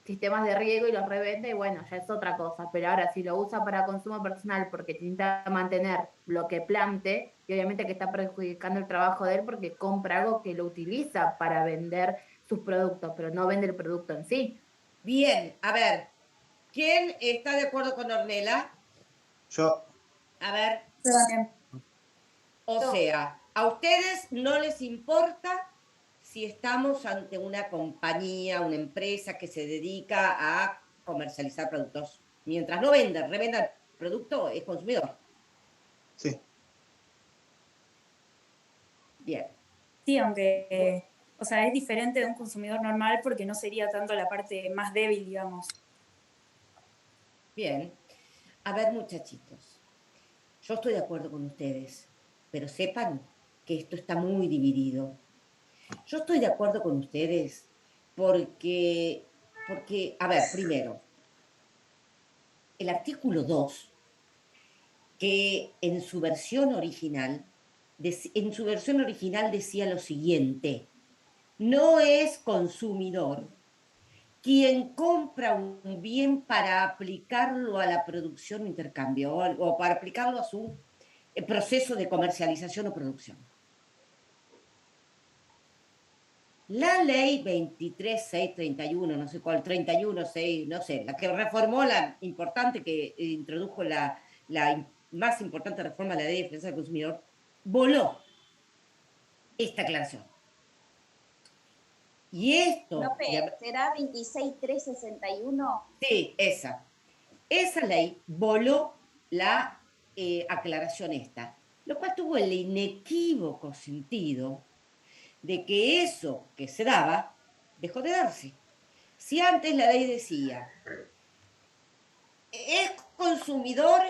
sistemas de riego y los revende, y bueno, ya es otra cosa. Pero ahora, si lo usa para consumo personal porque intenta mantener lo que plante, y obviamente que está perjudicando el trabajo de él porque compra algo que lo utiliza para vender sus productos, pero no vende el producto en sí. Bien, a ver, ¿quién está de acuerdo con Ornella? Yo. A ver. O sea, a ustedes no les importa si estamos ante una compañía, una empresa que se dedica a comercializar productos. Mientras no revenda el producto, es consumidor. Sí. Bien. Sí, aunque, o sea, es diferente de un consumidor normal porque no sería tanto la parte más débil, digamos. Bien. A ver, muchachitos, yo estoy de acuerdo con ustedes, pero sepan que esto está muy dividido. Yo estoy de acuerdo con ustedes porque, a ver, primero, el artículo 2, que en su versión original decía lo siguiente: no es consumidor quien compra un bien para aplicarlo a la producción o intercambio o para aplicarlo a su proceso de comercialización o producción. La ley 23.631, no sé cuál, 31.6, no sé, la que reformó la importante, que introdujo la más importante reforma de la ley de defensa del consumidor, voló esta aclaración. Y esto... ¿Será 26.361? Sí, esa. Esa ley voló la aclaración esta, lo cual tuvo el inequívoco sentido de que eso que se daba dejó de darse. Si antes la ley decía, es consumidor,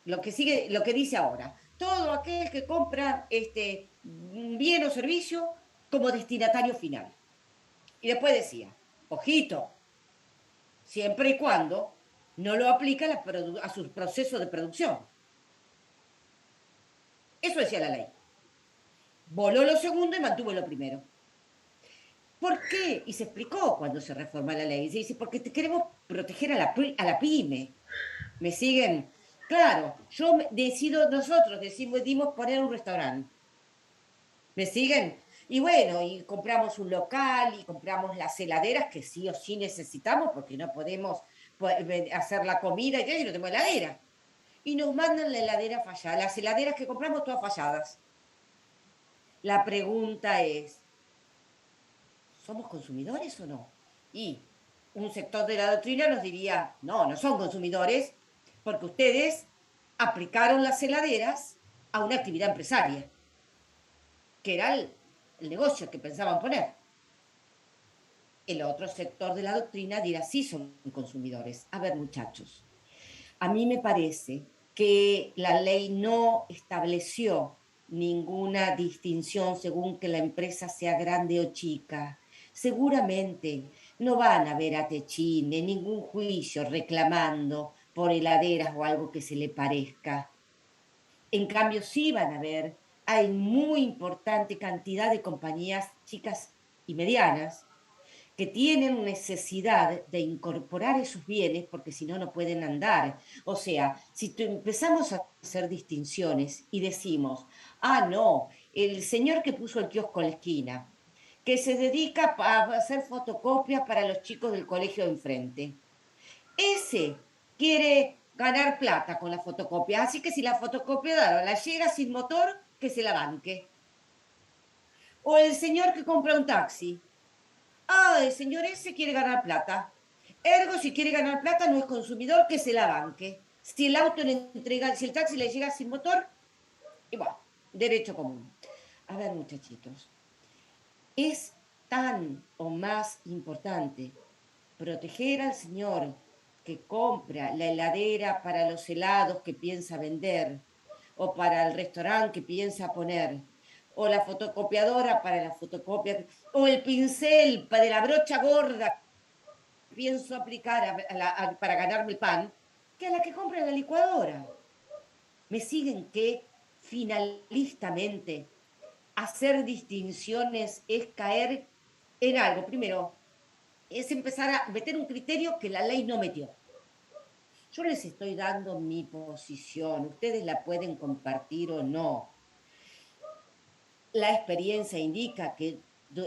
lo que dice ahora, todo aquel que compra bien o servicio como destinatario final. Y después decía, ojito, siempre y cuando no lo aplica a su proceso de producción. Eso decía la ley. Voló lo segundo y mantuvo lo primero. ¿Por qué? Y se explicó cuando se reforma la ley. Se dice, porque queremos proteger a la pyme. ¿Me siguen? Claro, nosotros decidimos poner un restaurante. ¿Me siguen? Y bueno, y compramos un local y compramos las heladeras que sí o sí necesitamos porque no podemos hacer la comida y no tenemos heladera. Y nos mandan la heladera fallada. Las heladeras que compramos todas falladas. La pregunta es, ¿somos consumidores o no? Y un sector de la doctrina nos diría, no, no son consumidores porque ustedes aplicaron las heladeras a una actividad empresaria, que era el negocio que pensaban poner. El otro sector de la doctrina dirá, sí, son consumidores. A ver, muchachos, a mí me parece que la ley no estableció ninguna distinción según que la empresa sea grande o chica. Seguramente no van a ver a Techín en ningún juicio reclamando por heladeras o algo que se le parezca. En cambio, sí van a ver, hay muy importante cantidad de compañías chicas y medianas que tienen necesidad de incorporar esos bienes porque si no, no pueden andar. O sea, si empezamos a hacer distinciones y decimos, ah, no, el señor que puso el kiosco en la esquina, que se dedica a hacer fotocopias para los chicos del colegio de enfrente, ese quiere ganar plata con la fotocopia, así que si la fotocopiadora la llega sin motor, que se la banque. O el señor que compra un taxi, ah, el señor ese quiere ganar plata. Ergo, si quiere ganar plata, no es consumidor, que se la banque. Si el auto le entrega, si el taxi le llega sin motor, y bueno, derecho común. A ver, muchachitos, es tan o más importante proteger al señor que compra la heladera para los helados que piensa vender, o para el restaurante que piensa poner, o la fotocopiadora para la fotocopia, o el pincel de la brocha gorda que pienso aplicar para ganarme el pan, que a la que compra la licuadora. Me siguen que finalistamente hacer distinciones es caer en algo. Primero, es empezar a meter un criterio que la ley no metió. Yo les estoy dando mi posición, ustedes la pueden compartir o no. La experiencia indica que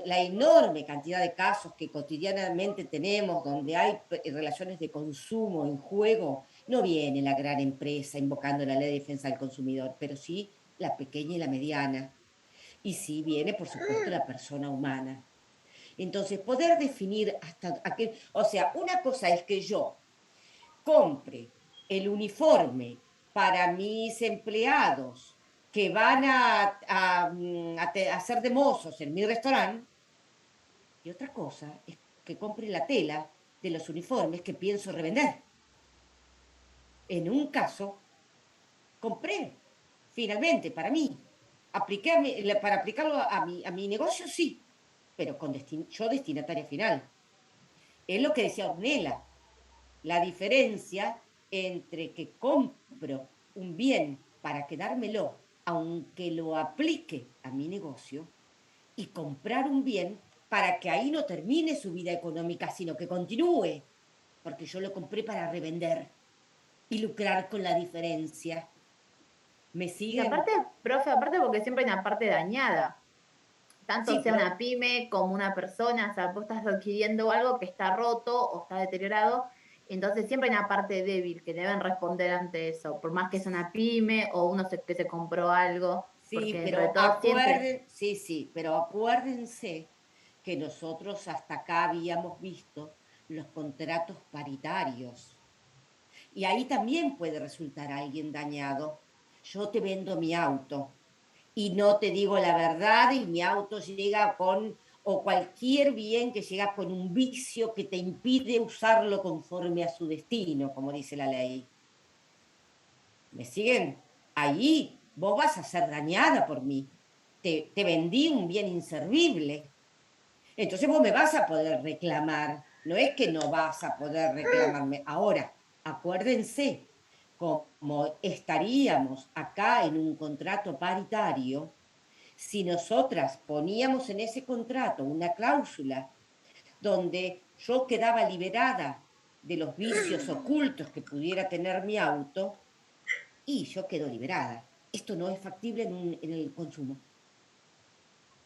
la enorme cantidad de casos que cotidianamente tenemos donde hay relaciones de consumo en juego, no viene la gran empresa invocando la ley de defensa del consumidor, pero sí la pequeña y la mediana. Y sí viene, por supuesto, la persona humana. Entonces, poder definir hasta aquel... O sea, una cosa es que yo compre el uniforme para mis empleados que van a hacer de mozos en mi restaurante, y otra cosa es que compre la tela de los uniformes que pienso revender. En un caso, compré, finalmente, para mí. Para aplicarlo a mi negocio, sí, pero yo destinataria final. Es lo que decía Ornella, la diferencia entre que compro un bien para quedármelo, aunque lo aplique a mi negocio, y comprar un bien para que ahí no termine su vida económica, sino que continúe, porque yo lo compré para revender y lucrar con la diferencia. ¿Me siguen? Y aparte, profe, aparte porque siempre hay una parte dañada. Tanto Sí, sea pero... una pyme como una persona, o sea, vos estás adquiriendo algo que está roto o está deteriorado, entonces siempre hay una parte débil que deben responder ante eso, por más que sea una pyme o uno que se compró algo, Sí, porque pero dentro de todo siempre... pero acuérdense que nosotros hasta acá habíamos visto los contratos paritarios. Y ahí también puede resultar alguien dañado. Yo te vendo mi auto y no te digo la verdad y mi auto llega con, o cualquier bien que llega con un vicio que te impide usarlo conforme a su destino, como dice la ley. ¿Me siguen? Ahí vos vas a ser dañada por mí. Te vendí un bien inservible. Entonces vos me vas a poder reclamar. No es que no vas a poder reclamarme. Ahora, acuérdense, como estaríamos acá en un contrato paritario, si nosotras poníamos en ese contrato una cláusula donde yo quedaba liberada de los vicios ocultos que pudiera tener mi auto, y yo quedo liberada. Esto no es factible en el consumo.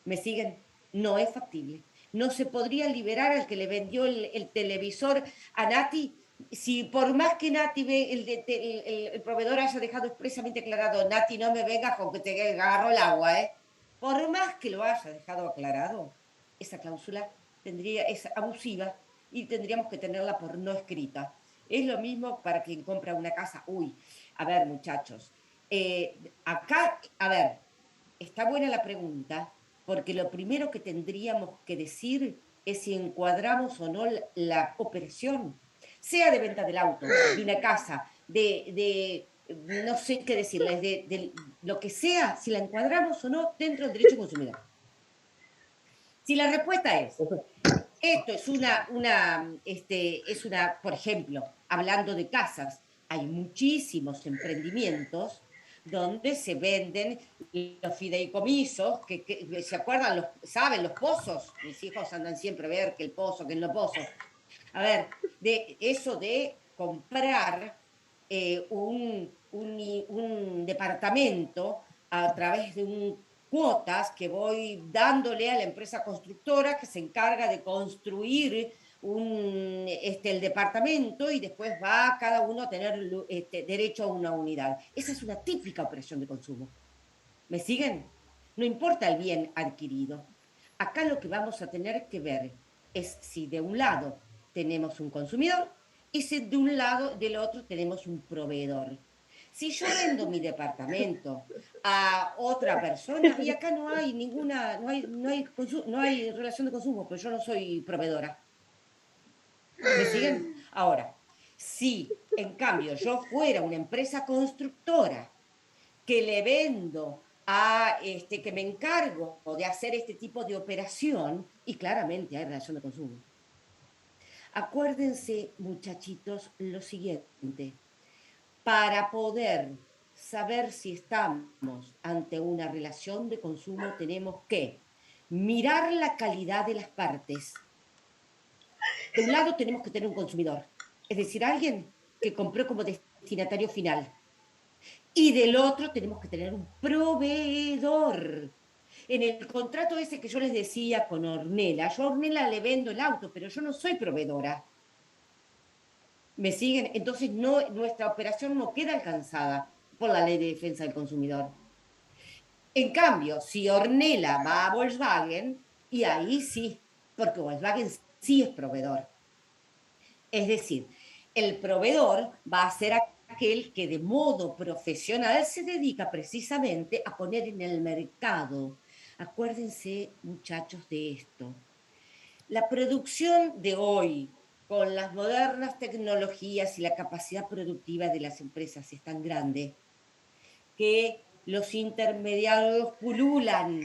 ¿Me siguen? No es factible. No se podría liberar al que le vendió el televisor a Nati, si por más que Nati el proveedor haya dejado expresamente aclarado, Nati, no me vengas con que te agarro el agua, ¿eh? Por más que lo haya dejado aclarado, esa cláusula es abusiva y tendríamos que tenerla por no escrita. Es lo mismo para quien compra una casa. Uy, a ver, muchachos, acá, a ver, está buena la pregunta, porque lo primero que tendríamos que decir es si encuadramos o no la operación, sea de venta del auto, de una casa, de no sé qué decirles, de lo que sea, si la encuadramos o no dentro del derecho consumidor. Si la respuesta es, esto es por ejemplo, hablando de casas, hay muchísimos emprendimientos donde se venden los fideicomisos, que se acuerdan, saben, los pozos. Mis hijos andan siempre a ver que el pozo, que en los pozos. A ver, de eso de comprar un departamento a través de cuotas que voy dándole a la empresa constructora que se encarga de construir el departamento y después va cada uno a tener derecho a una unidad. Esa es una típica operación de consumo. ¿Me siguen? No importa el bien adquirido. Acá lo que vamos a tener que ver es si de un lado tenemos un consumidor y si del otro tenemos un proveedor. Si yo vendo mi departamento a otra persona, y acá no hay relación de consumo, pero yo no soy proveedora. ¿Me siguen? Ahora, si en cambio yo fuera una empresa constructora que le vendo que me encargo de hacer este tipo de operación, y claramente hay relación de consumo. Acuérdense, muchachitos, lo siguiente. Para poder saber si estamos ante una relación de consumo, tenemos que mirar la calidad de las partes. De un lado tenemos que tener un consumidor, es decir, alguien que compró como destinatario final. Y del otro tenemos que tener un proveedor. En el contrato ese que yo les decía con Ornella, yo a Ornella le vendo el auto, pero yo no soy proveedora. ¿Me siguen? Entonces nuestra operación no queda alcanzada por la Ley de Defensa del Consumidor. En cambio, si Ornella va a Volkswagen, y ahí sí, porque Volkswagen sí es proveedor. Es decir, el proveedor va a ser aquel que de modo profesional se dedica precisamente a poner en el mercado. Acuérdense, muchachos, de esto. La producción de hoy, con las modernas tecnologías y la capacidad productiva de las empresas, es tan grande que los intermediarios pululan.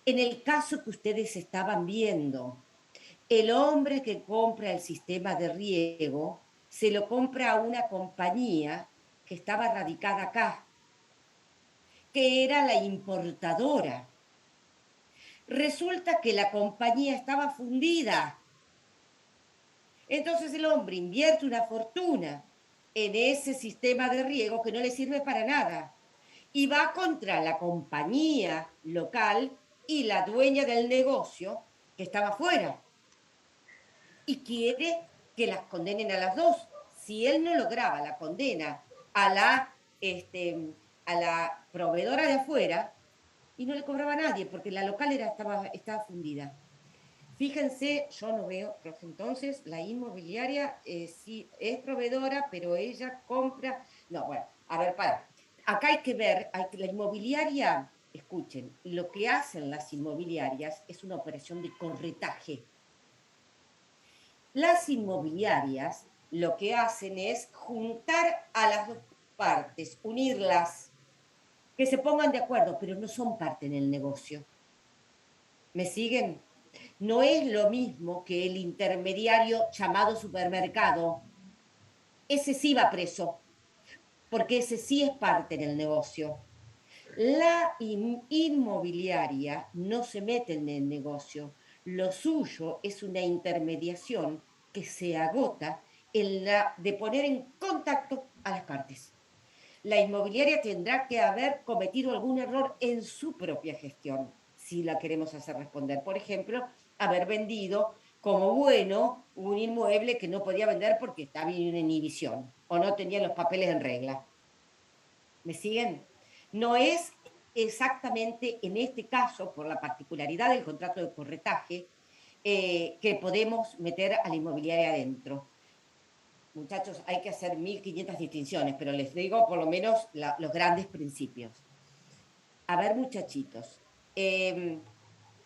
En el caso que ustedes estaban viendo, el hombre que compra el sistema de riego se lo compra a una compañía que estaba radicada acá, que era la importadora. Resulta que la compañía estaba fundida. Entonces el hombre invierte una fortuna en ese sistema de riego que no le sirve para nada y va contra la compañía local y la dueña del negocio que estaba fuera. Y quiere que las condenen a las dos. Si él no lograba la condena a la proveedora de afuera, y no le cobraba a nadie, porque la local estaba fundida. Fíjense, yo no veo, entonces la inmobiliaria sí es proveedora, pero ella compra... No, bueno, a ver, acá hay que ver, la inmobiliaria, escuchen, lo que hacen las inmobiliarias es una operación de corretaje. Las inmobiliarias lo que hacen es juntar a las dos partes, unirlas, que se pongan de acuerdo, pero no son parte en el negocio. ¿Me siguen? No es lo mismo que el intermediario llamado supermercado. Ese sí va preso, porque ese sí es parte en el negocio. La inmobiliaria no se mete en el negocio. Lo suyo es una intermediación que se agota en la de poner en contacto a las partes. La inmobiliaria tendrá que haber cometido algún error en su propia gestión. sí la queremos hacer responder. Por ejemplo, haber vendido como bueno un inmueble que no podía vender porque estaba en una inhibición o no tenía los papeles en regla. ¿Me siguen? No es exactamente en este caso, por la particularidad del contrato de corretaje, que podemos meter a la inmobiliaria adentro. Muchachos, hay que hacer 1500 distinciones, pero les digo por lo menos los grandes principios. A ver, muchachitos,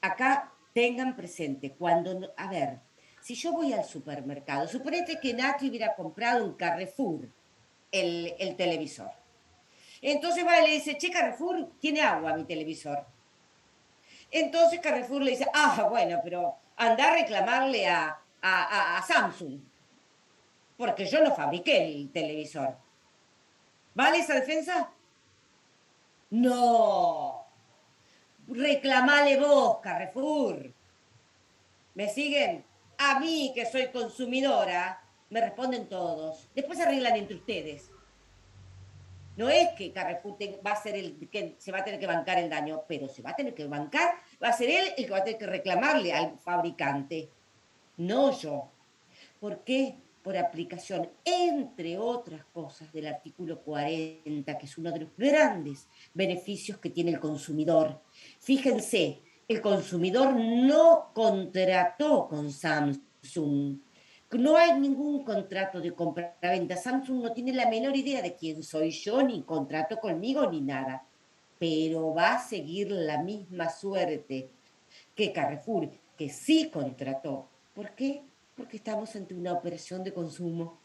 acá tengan presente, a ver, si yo voy al supermercado, suponete que Nati hubiera comprado en Carrefour el televisor. Entonces va y le dice, che, Carrefour, tiene agua mi televisor. Entonces Carrefour le dice, bueno, pero anda a reclamarle a Samsung, porque yo no fabriqué el televisor. ¿Vale esa defensa? No. Reclamale vos, Carrefour. ¿Me siguen? A mí, que soy consumidora, me responden todos. Después se arreglan entre ustedes. No es que Carrefour va a ser el que se va a tener que bancar el daño, pero se va a tener que bancar, va a ser él el que va a tener que reclamarle al fabricante, no yo. ¿Por qué? Por aplicación, entre otras cosas, del artículo 40, que es uno de los grandes beneficios que tiene el consumidor. Fíjense, el consumidor no contrató con Samsung. No hay ningún contrato de compra-venta. Samsung no tiene la menor idea de quién soy yo, ni contrato conmigo, ni nada. Pero va a seguir la misma suerte que Carrefour, que sí contrató. ¿Por qué? Porque estamos ante una operación de consumo.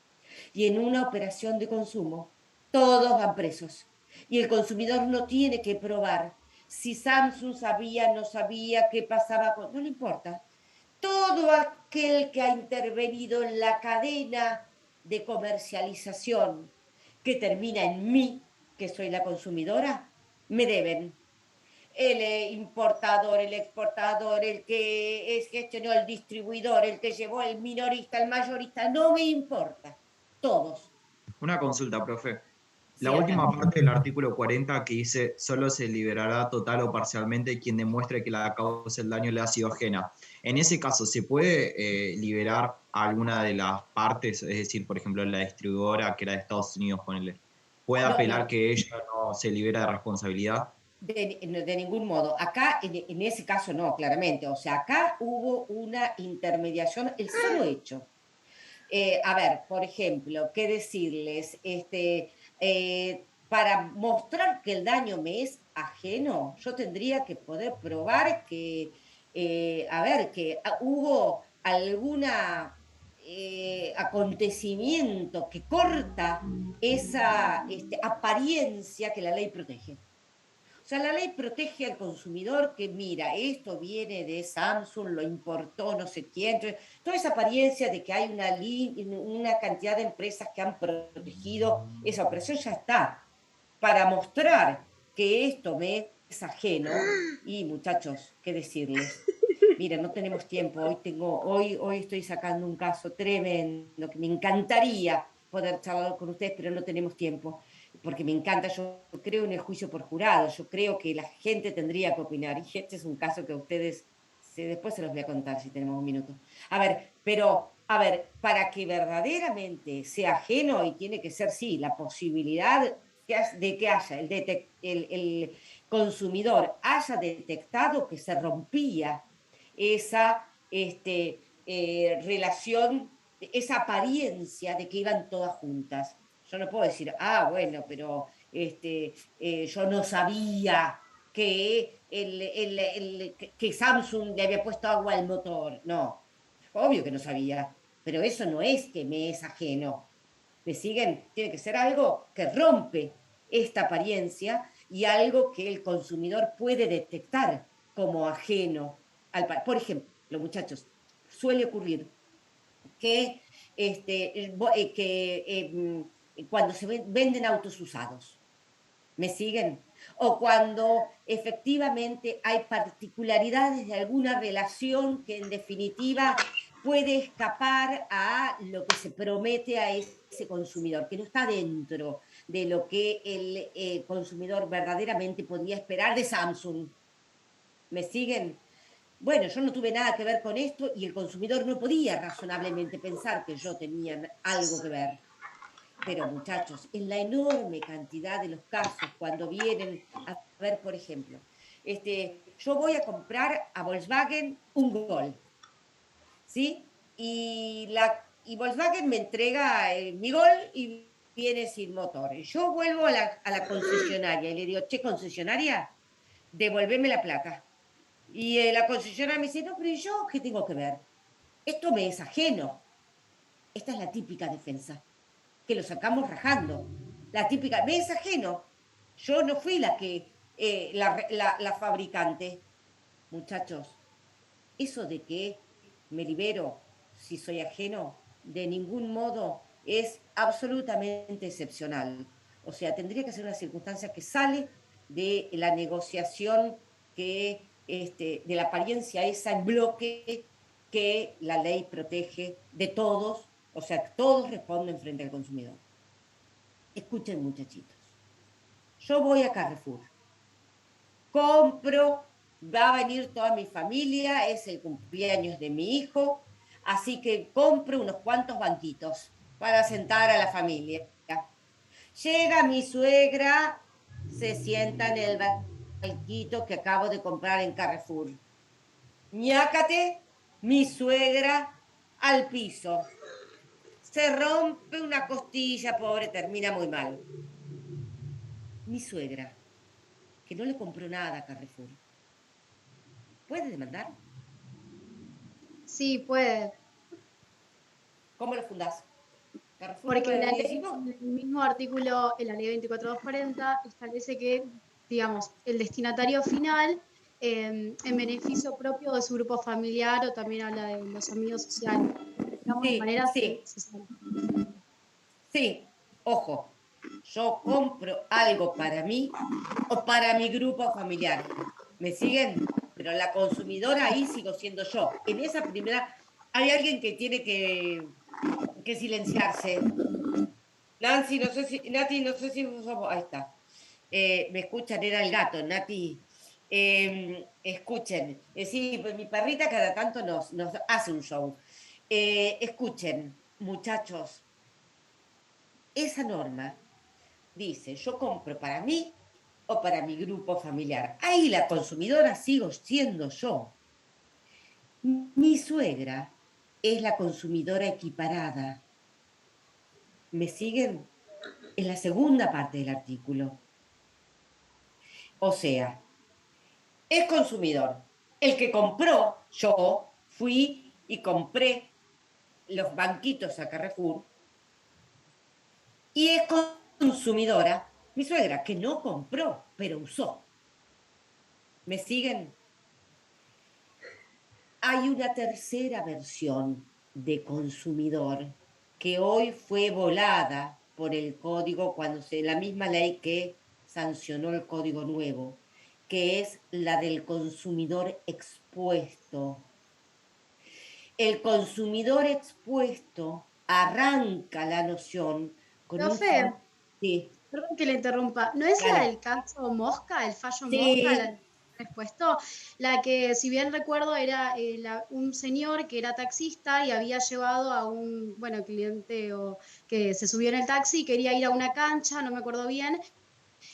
Y en una operación de consumo, todos van presos. Y el consumidor no tiene que probar si Samsung sabía, no sabía, qué pasaba con... No le importa. Todo aquel que ha intervenido en la cadena de comercialización que termina en mí, que soy la consumidora, me deben. El importador, el exportador, el que gestionó el distribuidor, el que llevó el minorista, el mayorista, no me importa. Todos. Una consulta, profe. Sí, La última adelante. parte del artículo 40 que dice solo se liberará total o parcialmente quien demuestre que la causa del daño le ha sido ajena. En ese caso, ¿se puede liberar a alguna de las partes? Es decir, por ejemplo, la distribuidora que era de Estados Unidos, ponele. ¿Puede apelar que ella no se libera de responsabilidad? De ningún modo. Acá, en ese caso, no, claramente. O sea, acá hubo una intermediación, el solo hecho. A ver, por ejemplo, ¿qué decirles? Para mostrar que el daño me es ajeno, yo tendría que poder probar que, que hubo alguna acontecimiento que corta esa apariencia que la ley protege. O sea, la ley protege al consumidor que, mira, esto viene de Samsung, lo importó no sé quién. Toda esa apariencia de que hay una cantidad de empresas que han protegido esa operación ya está. Para mostrar que esto me es ajeno, y muchachos, ¿qué decirles? Mira, no tenemos tiempo. Hoy estoy sacando un caso tremendo que me encantaría poder charlar con ustedes, pero no tenemos tiempo porque me encanta, yo creo en el juicio por jurado, yo creo que la gente tendría que opinar, y este es un caso que a ustedes, después se los voy a contar si tenemos un minuto. Para que verdaderamente sea ajeno, y tiene que ser, sí, la posibilidad de que haya el consumidor haya detectado que se rompía esa relación, esa apariencia de que iban todas juntas. Yo no puedo decir, bueno, pero yo no sabía que, que Samsung le había puesto agua al motor. No, obvio que no sabía, pero eso no es que me es ajeno. ¿Me siguen? Tiene que ser algo que rompe esta apariencia y algo que el consumidor puede detectar como ajeno. Por ejemplo, muchachos, suele ocurrir que cuando se venden autos usados, ¿me siguen? O cuando efectivamente hay particularidades de alguna relación que en definitiva puede escapar a lo que se promete a ese consumidor, que no está dentro de lo que el consumidor verdaderamente podía esperar de Samsung. ¿Me siguen? Bueno, yo no tuve nada que ver con esto y el consumidor no podía razonablemente pensar que yo tenía algo que ver. Pero muchachos, en la enorme cantidad de los casos, cuando vienen a ver, por ejemplo, yo voy a comprar a Volkswagen un Gol, ¿sí? Y Volkswagen me entrega mi Gol y viene sin motor. Y yo vuelvo a la concesionaria y le digo, che, concesionaria, devolveme la plata. Y la concesionaria me dice, no, pero ¿yo qué tengo que ver? Esto me es ajeno. Esta es la típica defensa, que lo sacamos rajando. La típica, me es ajeno. Yo no fui la fabricante. Muchachos, eso de que me libero si soy ajeno, de ningún modo es absolutamente excepcional. O sea, tendría que ser una circunstancia que sale de la negociación de la apariencia esa en bloque que la ley protege de todos, o sea, todos responden frente al consumidor. Escuchen, muchachitos. Yo voy a Carrefour, compro, va a venir toda mi familia, es el cumpleaños de mi hijo, así que compro unos cuantos banquitos para sentar a la familia. Llega mi suegra, se sienta en el banquito que acabo de comprar en Carrefour. Ñácate, mi suegra al piso. Se rompe una costilla, pobre, termina muy mal. Mi suegra, que no le compró nada a Carrefour, ¿puede demandar? Sí, puede. ¿Cómo lo fundás? Carrefour Porque puede la venir y ley, decir, no. en el mismo artículo, en la ley 24240, establece que, digamos, el destinatario final, en beneficio propio de su grupo familiar, o también habla de los amigos sociales. Digamos, de manera social. Sí, ojo, yo compro algo para mí o para mi grupo familiar. ¿Me siguen? Pero la consumidora ahí sigo siendo yo. En esa primera, hay alguien que tiene que silenciarse. Nancy, no sé si, Nati, no sé si somos, ahí está. Me escuchan, era el gato, Nati. Escuchen, sí, pues mi perrita cada tanto nos hace un show. Escuchen, muchachos, esa norma dice, yo compro para mí o para mi grupo familiar. Ahí la consumidora sigo siendo yo. Mi suegra es la consumidora equiparada. ¿Me siguen? Es la segunda parte del artículo. O sea, es consumidor. El que compró, yo fui y compré los banquitos a Carrefour, y es consumidora mi suegra, que no compró, pero usó. ¿Me siguen? Hay una tercera versión de consumidor que hoy fue volada por el código, la misma ley que sancionó el código nuevo, que es la del consumidor expuesto. El consumidor expuesto arranca la noción con Profe, sí. Perdón que le interrumpa, ¿no es la del caso Mosca, el fallo Mosca, la expuesto? La que, si bien recuerdo, era un señor que era taxista y había llevado a un, cliente que se subió en el taxi y quería ir a una cancha, no me acuerdo bien,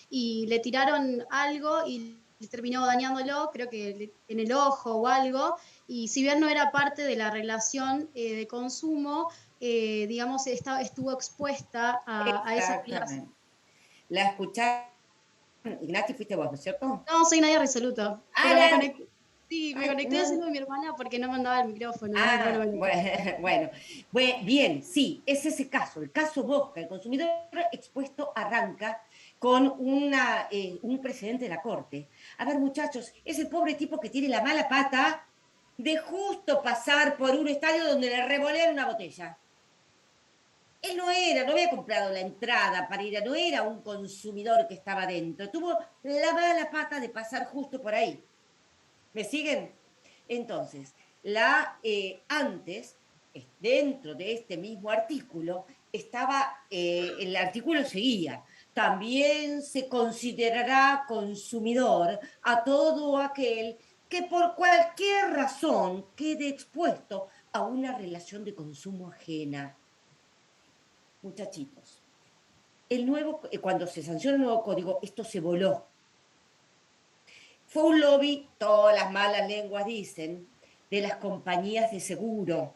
y le tiraron algo y le terminó dañándolo, creo que en el ojo o algo, y si bien no era parte de la relación de consumo, digamos, estuvo expuesta a esa relación. La escucharon. Ignati, fuiste vos, ¿no es cierto? No, soy Nadia Resoluto. Pero me conecté. Sí, me conecté haciendo mi hermana porque no mandaba el micrófono. Bueno, bien, sí, es ese caso, el caso Mosca. El consumidor expuesto arranca con un precedente de la Corte. A ver, muchachos, es el pobre tipo que tiene la mala pata de justo pasar por un estadio donde le revolean una botella. Él no había comprado la entrada para ir, no era un consumidor que estaba dentro. Tuvo la mala pata de pasar justo por ahí. ¿Me siguen? Entonces, antes, dentro de este mismo artículo, el artículo seguía. También se considerará consumidor a todo aquel que por cualquier razón quede expuesto a una relación de consumo ajena. Muchachitos, cuando se sancionó el nuevo código, esto se voló. Fue un lobby, todas las malas lenguas dicen, de las compañías de seguro.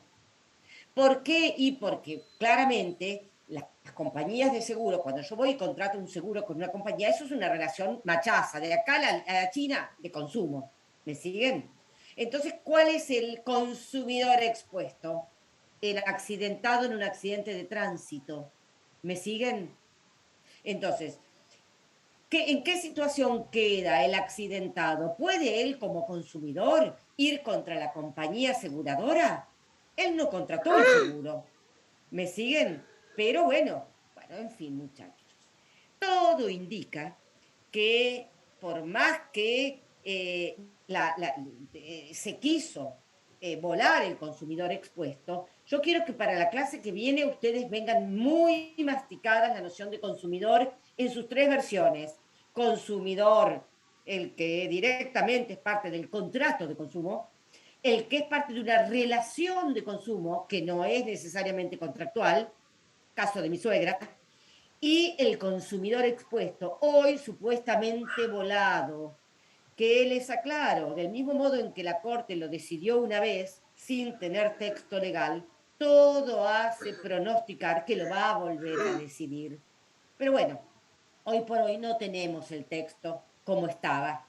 ¿Por qué? Y porque claramente las compañías de seguro, cuando yo voy y contrato un seguro con una compañía, eso es una relación machaza, de acá a la China, de consumo. ¿Me siguen? Entonces, ¿cuál es el consumidor expuesto? El accidentado en un accidente de tránsito. ¿Me siguen? Entonces, ¿en qué situación queda el accidentado? ¿Puede él como consumidor ir contra la compañía aseguradora? Él no contrató el seguro. ¿Me siguen? Pero bueno, en fin, muchachos. Todo indica que por más que se quiso volar el consumidor expuesto, yo quiero que para la clase que viene ustedes vengan muy masticadas la noción de consumidor en sus 3 versiones. Consumidor, el que directamente es parte del contrato de consumo, el que es parte de una relación de consumo que no es necesariamente contractual, caso de mi suegra, y el consumidor expuesto, hoy supuestamente volado, que les aclaro, del mismo modo en que la Corte lo decidió una vez, sin tener texto legal, todo hace pronosticar que lo va a volver a decidir. Pero bueno, hoy por hoy no tenemos el texto como estaba.